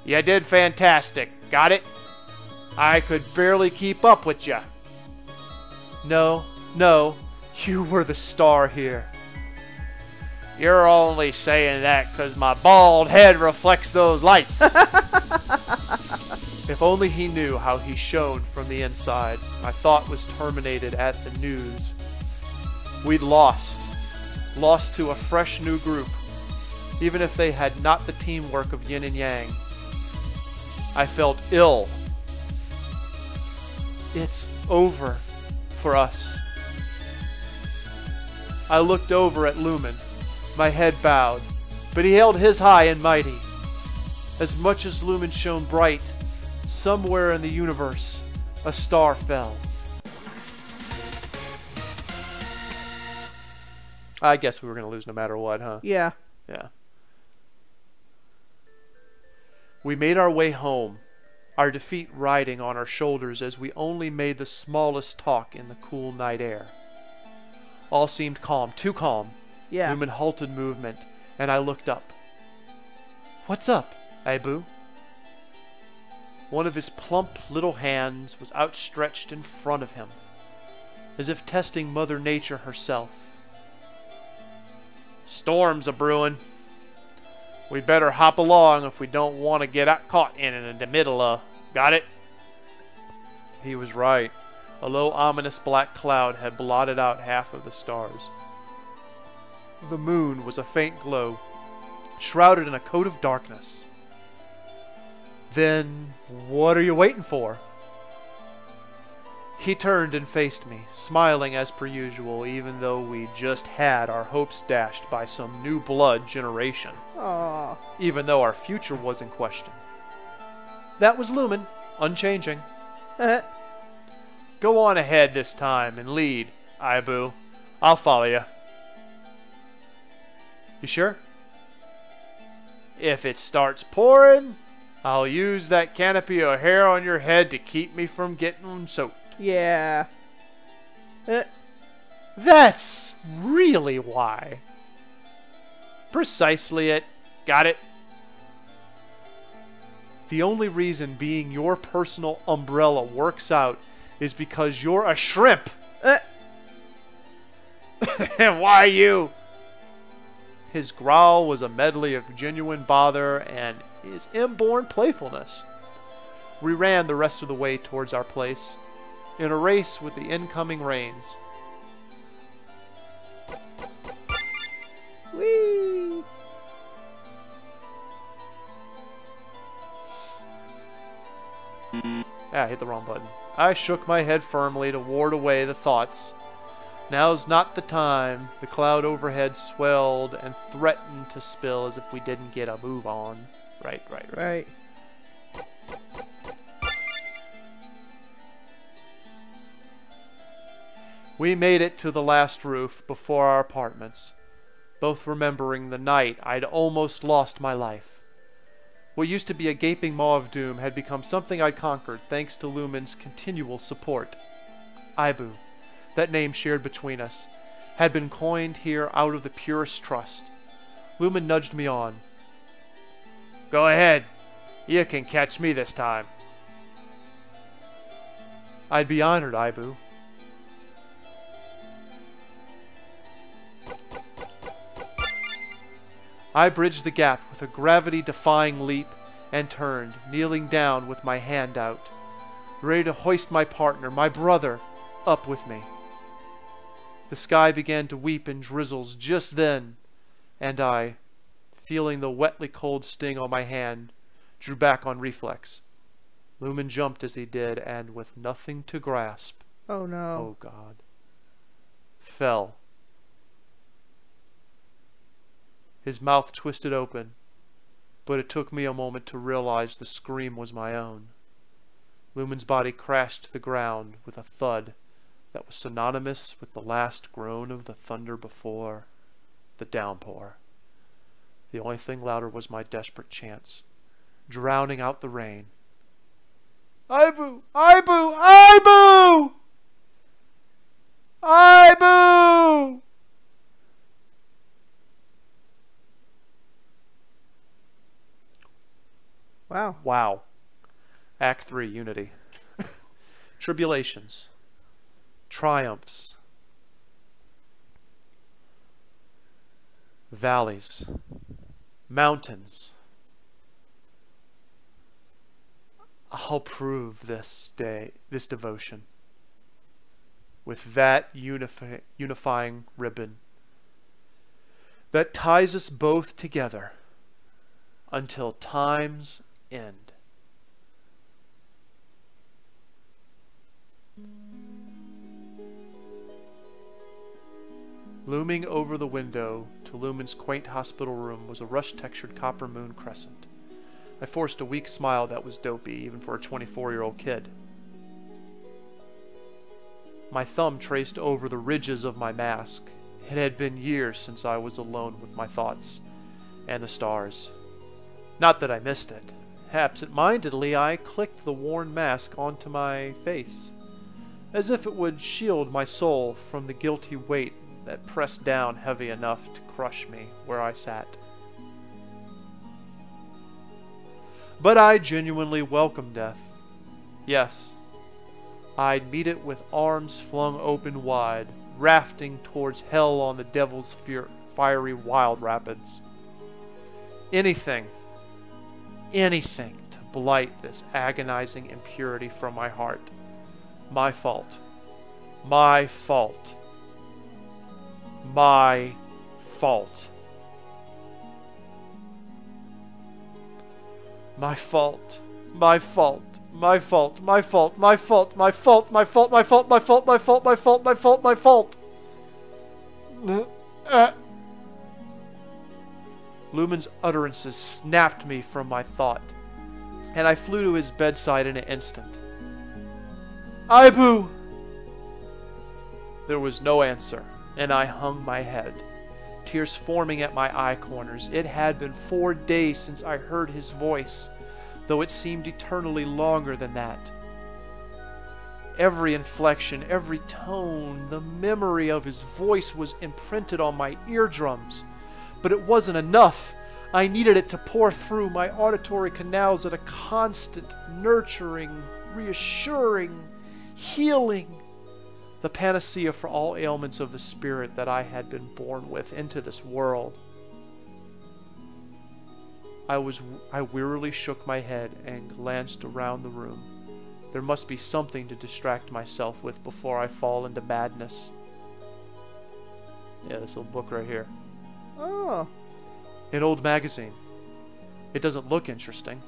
You did fantastic. Got it? I could barely keep up with you. No, you were the star here. You're only saying that because my bald head reflects those lights. If only he knew how he shone from the inside. My thought was terminated at the news. We'd lost to a fresh new group, even if they had not the teamwork of yin and yang. I felt ill. It's over for us. I looked over at Lumen, my head bowed, but he held his high and mighty. As much as Lumen shone bright, somewhere in the universe, a star fell. I guess we were going to lose no matter what, huh? Yeah. Yeah. We made our way home, our defeat riding on our shoulders as we only made the smallest talk in the cool night air. All seemed calm, too calm. Yeah. Lumen halted movement, and I looked up. What's up, Aibou? One of his plump little hands was outstretched in front of him, as if testing Mother Nature herself. Storm's a-brewin'. We better hop along if we don't want to get caught in the middle of... Got it? He was right. A low, ominous black cloud had blotted out half of the stars. The moon was a faint glow, shrouded in a coat of darkness. Then, what are you waiting for? He turned and faced me, smiling as per usual, even though we just had our hopes dashed by some new blood generation. Aww. Even though our future was in question. That was Lumen, unchanging. Go on ahead this time and lead, Aibou. I'll follow you. You sure? If it starts pouring, I'll use that canopy of hair on your head to keep me from getting soaked. Yeah. That's really why. Precisely it. Got it? The only reason being your personal umbrella works out is because you're a shrimp. And why you? His growl was a medley of genuine bother and his inborn playfulness. We ran the rest of the way towards our place, in a race with the incoming rains. Whee! I hit the wrong button. I shook my head firmly to ward away the thoughts. Now's not the time. The cloud overhead swelled and threatened to spill as if we didn't get a move on. Right. We made it to the last roof before our apartments. both remembering the night I'd almost lost my life. What used to be a gaping maw of doom had become something I'd conquered thanks to Lumen's continual support. Aibou, that name shared between us, had been coined here out of the purest trust. Lumen nudged me on. "Go ahead. You can catch me this time." "I'd be honored, Aibou." I bridged the gap with a gravity-defying leap and turned, kneeling down with my hand out, ready to hoist my partner, my brother, up with me. The sky began to weep in drizzles just then, and I, feeling the wetly cold sting on my hand, drew back on reflex. Lumen jumped as he did, and with nothing to grasp, Oh no. oh God, fell. His mouth twisted open, but it took me a moment to realize the scream was my own. Lumen's body crashed to the ground with a thud that was synonymous with the last groan of the thunder before the downpour. The only thing louder was my desperate chants, drowning out the rain. "Aibou! Aibou! Aibou! Aibou!" Wow. Wow. Act 3, Unity. Tribulations. Triumphs. Valleys. Mountains. I'll prove this devotion with that unifying ribbon that ties us both together until time's end. Looming over the window to Lumen's quaint hospital room was a rush-textured copper moon crescent. I forced a weak smile that was dopey, even for a 24-year-old kid. My thumb traced over the ridges of my mask. It had been years since I was alone with my thoughts and the stars. Not that I missed it. Absent-mindedly, I clicked the worn mask onto my face, as if it would shield my soul from the guilty weight that pressed down heavy enough to crush me where I sat. But I genuinely welcomed death. Yes, I'd meet it with arms flung open wide, rafting towards hell on the devil's fiery wild rapids. Anything to blight this agonizing impurity from my heart. My fault. My fault. My fault. My fault. My fault. My fault. My fault. My fault. My fault. My fault. My fault. My fault. My fault. My fault. My fault. My fault. Lumen's utterances snapped me from my thought, and I flew to his bedside in an instant. "Aibou!" There was no answer, and I hung my head, tears forming at my eye corners. It had been 4 days since I heard his voice, though it seemed eternally longer than that. Every inflection, every tone, the memory of his voice was imprinted on my eardrums. But it wasn't enough. I needed it to pour through my auditory canals at a constant, nurturing, reassuring, healing, the panacea for all ailments of the spirit that I had been born with into this world. I wearily shook my head and glanced around the room. There must be something to distract myself with before I fall into madness. Yeah, this little book right here. Oh. An old magazine. It doesn't look interesting.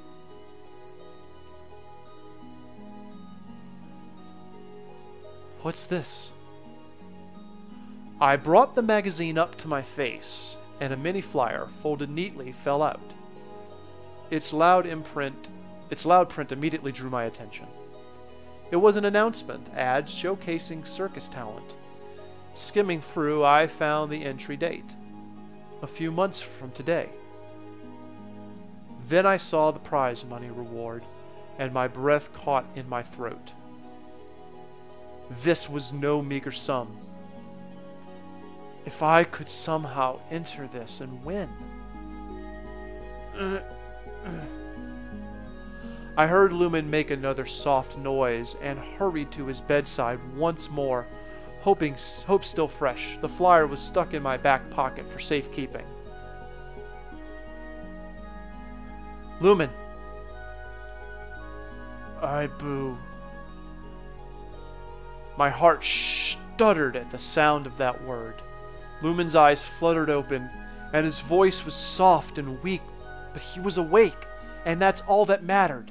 What's this? I brought the magazine up to my face, and a mini flyer, folded neatly, fell out. Its loud print immediately drew my attention. It was an announcement ad showcasing circus talent. Skimming through, I found the entry date. a few months from today. Then I saw the prize money reward, and my breath caught in my throat. This was no meager sum. If I could somehow enter this and win. I heard Lumen make another soft noise and hurried to his bedside once more, hope still fresh. The flyer was stuck in my back pocket for safekeeping. Lumen. Aibou. My heart stuttered at the sound of that word. Lumen's eyes fluttered open, and his voice was soft and weak, but he was awake, and that's all that mattered.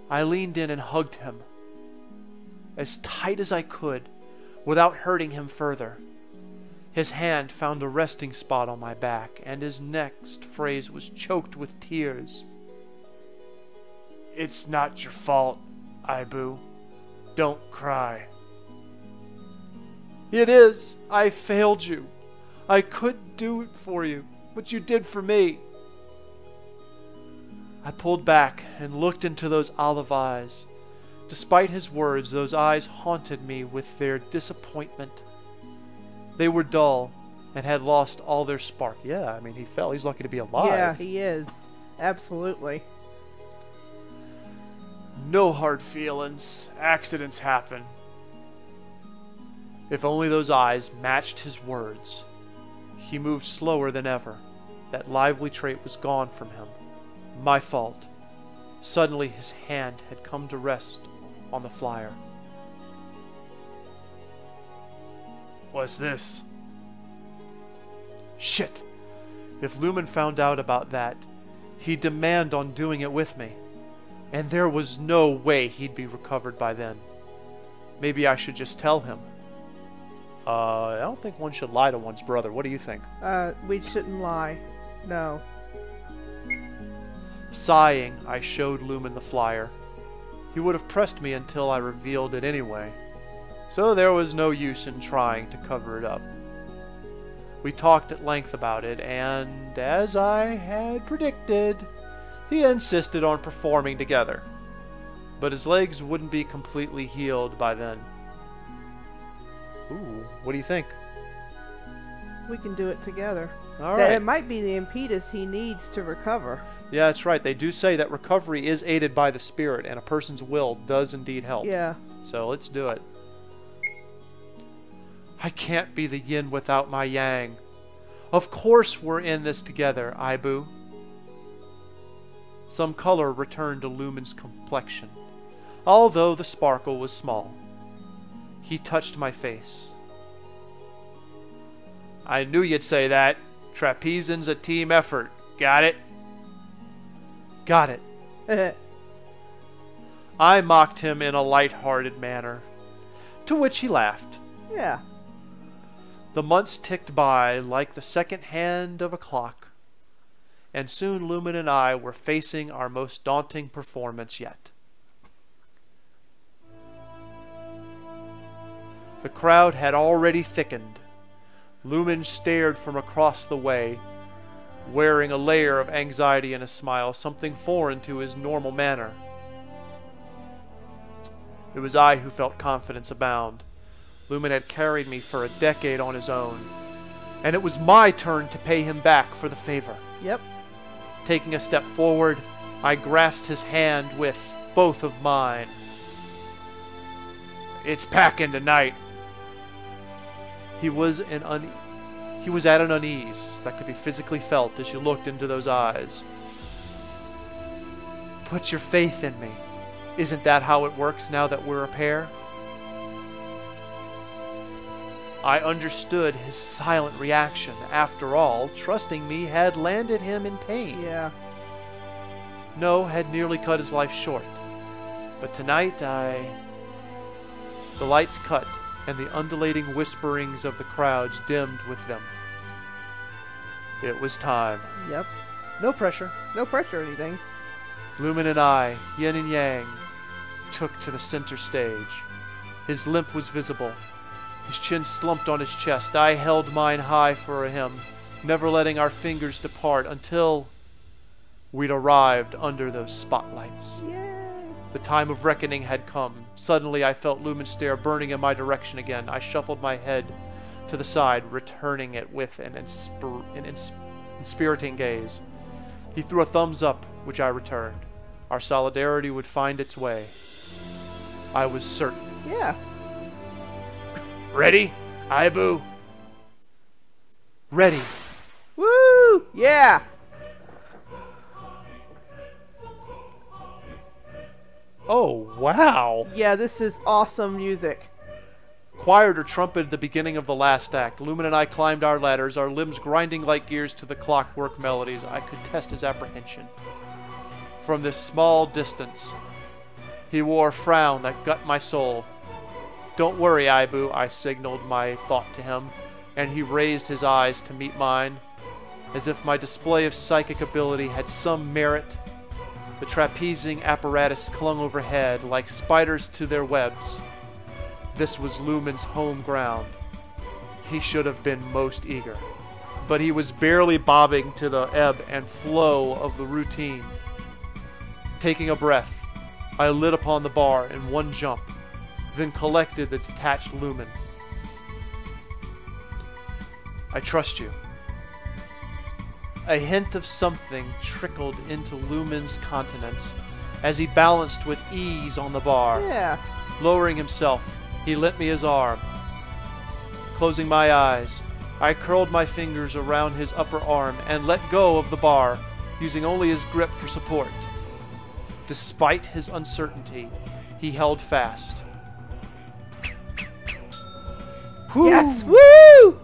I leaned in and hugged him, as tight as I could, without hurting him further. His hand found a resting spot on my back, and his next phrase was choked with tears. It's not your fault, Aibou. Don't cry. It is. I failed you. I couldn't do it for you, but you did for me. I pulled back and looked into those olive eyes. Despite his words, those eyes haunted me with their disappointment. They were dull and had lost all their spark. Yeah, I mean, he fell. He's lucky to be alive. Yeah, he is. Absolutely. No hard feelings. Accidents happen. If only those eyes matched his words. He moved slower than ever. That lively trait was gone from him. My fault. Suddenly his hand had come to rest on the flyer. What's this? Shit! If Lumen found out about that, he'd demand on doing it with me. And there was no way he'd be recovered by then. Maybe I should just tell him. I don't think one should lie to one's brother. What do you think? We shouldn't lie. No. Sighing, I showed Lumen the flyer. He would have pressed me until I revealed it anyway, so there was no use in trying to cover it up. We talked at length about it, and as I had predicted, he insisted on performing together. But his legs wouldn't be completely healed by then. Ooh, what do you think? We can do it together. All right. It might be the impetus he needs to recover. Yeah, that's right. They do say that recovery is aided by the spirit, and a person's will does indeed help. Yeah. So let's do it. I can't be the yin without my yang. Of course we're in this together, Aibou. Some color returned to Lumen's complexion, although the sparkle was small. He touched my face. I knew you'd say that. Trapezing's a team effort. Got it? Got it. I mocked him in a light-hearted manner, to which he laughed. Yeah. The months ticked by like the second hand of a clock, and soon Lumen and I were facing our most daunting performance yet. The crowd had already thickened. Lumen stared from across the way, wearing a layer of anxiety and a smile, something foreign to his normal manner. It was I who felt confidence abound. Lumen had carried me for a decade on his own, and it was my turn to pay him back for the favor. Yep. Taking a step forward, I grasped his hand with both of mine. It's packing tonight. He was at an unease that could be physically felt as you looked into those eyes. Put your faith in me. Isn't that how it works now that we're a pair? I understood his silent reaction. After all, trusting me had landed him in pain. Yeah. No, had nearly cut his life short. But tonight The lights cut, and the undulating whisperings of the crowds dimmed with them. It was time. Yep. No pressure. No pressure or anything. Lumen and I, yin and yang, took to the center stage. His limp was visible. His chin slumped on his chest. I held mine high for him, never letting our fingers depart until we'd arrived under those spotlights. Yay. The time of reckoning had come. Suddenly I felt Lumen's stare burning in my direction again. I shuffled my head to the side, returning it with an inspiriting gaze. He threw a thumbs up, which I returned. Our solidarity would find its way. I was certain. Yeah. Ready, Aibou? Ready. Woo! Yeah. Oh, wow. Yeah, this is awesome music. Choired or trumpeted the beginning of the last act. Lumen and I climbed our ladders, our limbs grinding like gears to the clockwork melodies. I could test his apprehension. From this small distance, he wore a frown that gut my soul. Don't worry, Aibou, I signaled my thought to him, and he raised his eyes to meet mine, as if my display of psychic ability had some merit. The trapezing apparatus clung overhead like spiders to their webs. This was Lumen's home ground. He should have been most eager, but he was barely bobbing to the ebb and flow of the routine. Taking a breath, I lit upon the bar in one jump, then collected the detached Lumen. I trust you. A hint of something trickled into Lumen's countenance as he balanced with ease on the bar. Yeah. Lowering himself, he lent me his arm. Closing my eyes, I curled my fingers around his upper arm and let go of the bar, using only his grip for support. Despite his uncertainty, he held fast. Whew. Yes. Woo!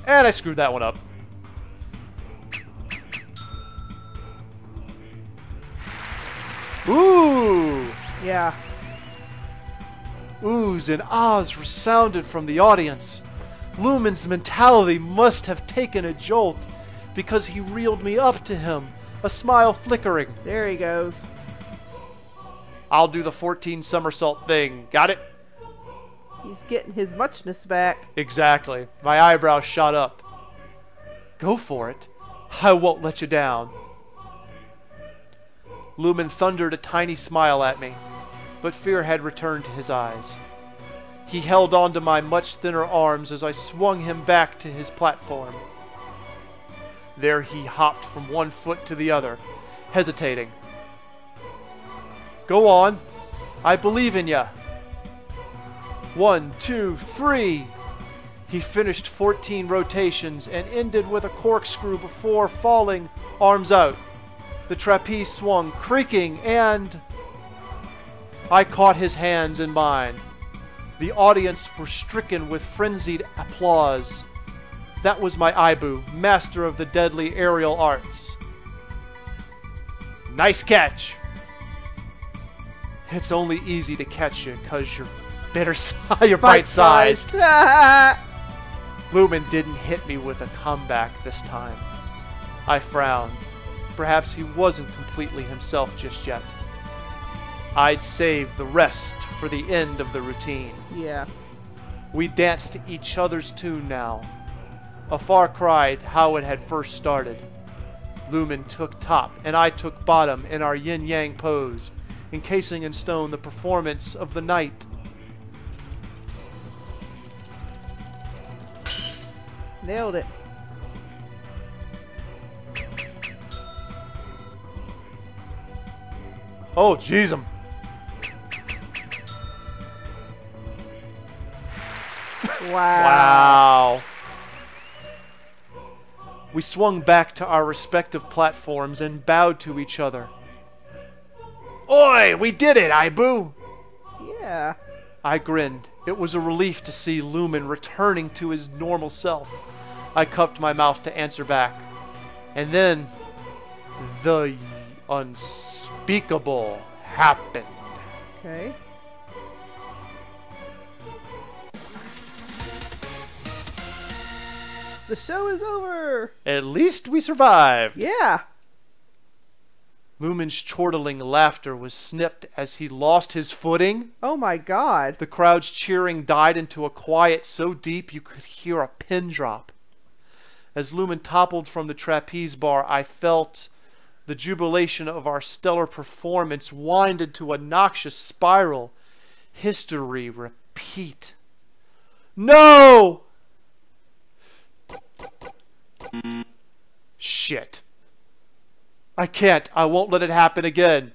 And I screwed that one up. Ooh! Yeah. Oohs and ahs resounded from the audience. Lumen's mentality must have taken a jolt because he reeled me up to him, a smile flickering. There he goes. I'll do the 14 somersault thing. Got it? He's getting his muchness back. Exactly. My eyebrows shot up. Go for it. I won't let you down. Lumen thundered a tiny smile at me, but fear had returned to his eyes. He held onto my much thinner arms as I swung him back to his platform. There he hopped from one foot to the other, hesitating. Go on. I believe in ya. 1, 2, 3. He finished 14 rotations and ended with a corkscrew before falling, arms out. The trapeze swung, creaking, and I caught his hands in mine. The audience were stricken with frenzied applause. That was my Aibou, master of the deadly aerial arts. Nice catch! It's only easy to catch you because you're you're bite-sized. Lumen didn't hit me with a comeback this time. I frowned. Perhaps he wasn't completely himself just yet. I'd save the rest for the end of the routine. Yeah. We danced to each other's tune now. A far cry to how it had first started. Lumen took top and I took bottom in our yin-yang pose, encasing in stone the performance of the night. Nailed it. Oh, jeez, 'em. Wow. Wow. We swung back to our respective platforms and bowed to each other. Oi, we did it, Aibou! Yeah. I grinned. It was a relief to see Lumen returning to his normal self. I cupped my mouth to answer back. And then, the unspeakable happened. Okay. The show is over. At least we survived. Yeah. Lumen's chortling laughter was snipped as he lost his footing. Oh my God. The crowd's cheering died into a quiet so deep you could hear a pin drop. As Lumen toppled from the trapeze bar, I felt the jubilation of our stellar performance winded to a noxious spiral. History repeat. No! Shit. I can't. I won't let it happen again.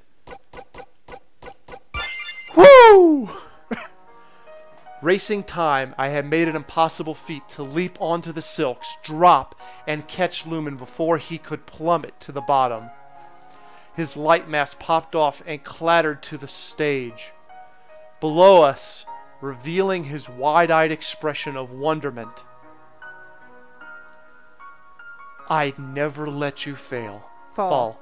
Woo! Racing time, I had made an impossible feat to leap onto the silks, drop, and catch Lumen before he could plummet to the bottom. His light mask popped off and clattered to the stage. Below us, revealing his wide-eyed expression of wonderment. I'd never let you fail. Fall.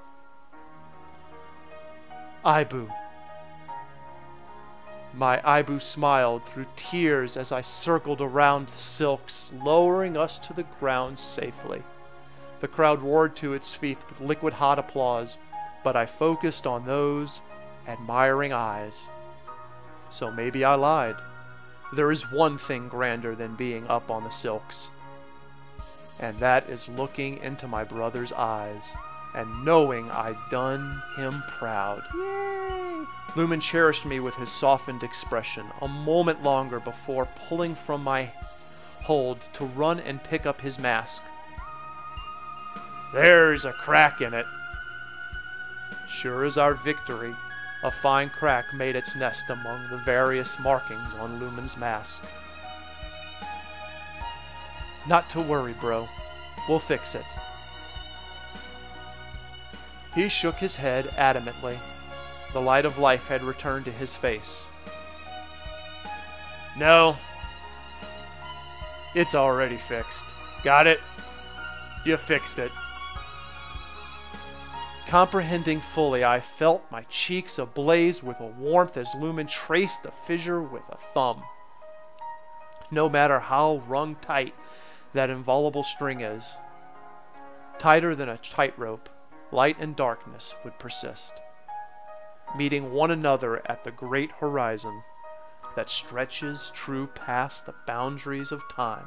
Aibou. My Aibou smiled through tears as I circled around the silks, lowering us to the ground safely. The crowd roared to its feet with liquid hot applause, but I focused on those admiring eyes. So maybe I lied. There is one thing grander than being up on the silks, and that is looking into my brother's eyes and knowing I'd done him proud. Yay! Lumen cherished me with his softened expression a moment longer before pulling from my hold to run and pick up his mask. There's a crack in it. Sure as our victory, a fine crack made its nest among the various markings on Lumen's mask. Not to worry, bro. We'll fix it. He shook his head adamantly. The light of life had returned to his face. No. It's already fixed. Got it? You fixed it. Comprehending fully, I felt my cheeks ablaze with a warmth as Lumen traced the fissure with a thumb. No matter how wrung tight that inviolable string is, tighter than a tightrope, light and darkness would persist, meeting one another at the great horizon that stretches true past the boundaries of time,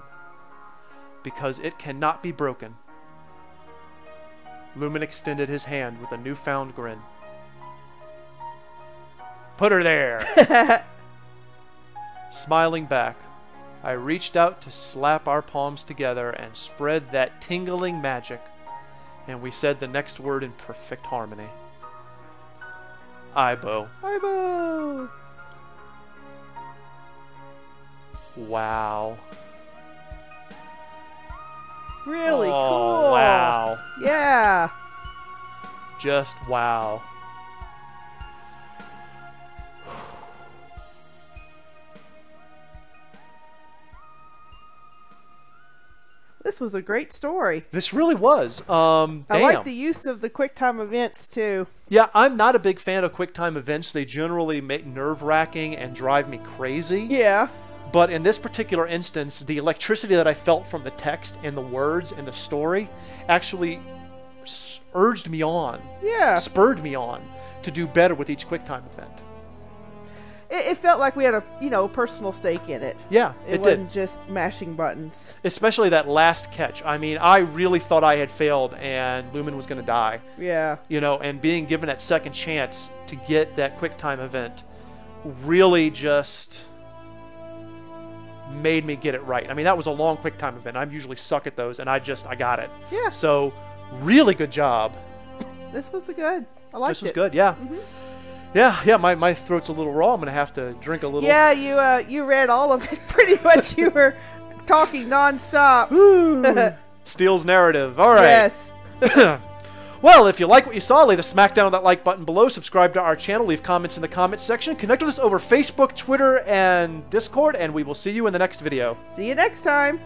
because it cannot be broken. Lumen extended his hand with a newfound grin. Put her there! Smiling back, I reached out to slap our palms together and spread that tingling magic, and we said the next word in perfect harmony. Aibou. Aibou! Wow. Really oh, cool. Wow. Yeah. Just wow. This was a great story. This really was. Damn. I like the use of the QuickTime events too. Yeah, I'm not a big fan of QuickTime events. They generally make nerve-wracking and drive me crazy. Yeah. But in this particular instance, the electricity that I felt from the text and the words and the story actually urged me on. Yeah. Spurred me on to do better with each QuickTime event. It felt like we had a personal stake in it. Yeah, it did. It wasn't just mashing buttons. Especially that last catch. I mean, I really thought I had failed and Lumen was going to die. Yeah. You know, and being given that second chance to get that QuickTime event really just made me get it right. I mean, that was a long QuickTime event. I usually suck at those, and I got it. Yeah. So, really good job. This was good. I liked it. This was good, yeah. Mm-hmm. Yeah, my throat's a little raw. I'm going to have to drink a little. Yeah, you read all of it pretty much. You were talking nonstop. Steele's narrative. All right. Yes. Well, if you like what you saw, leave a smack down on that like button below. Subscribe to our channel. Leave comments in the comments section. Connect with us over Facebook, Twitter, and Discord, and we will see you in the next video. See you next time.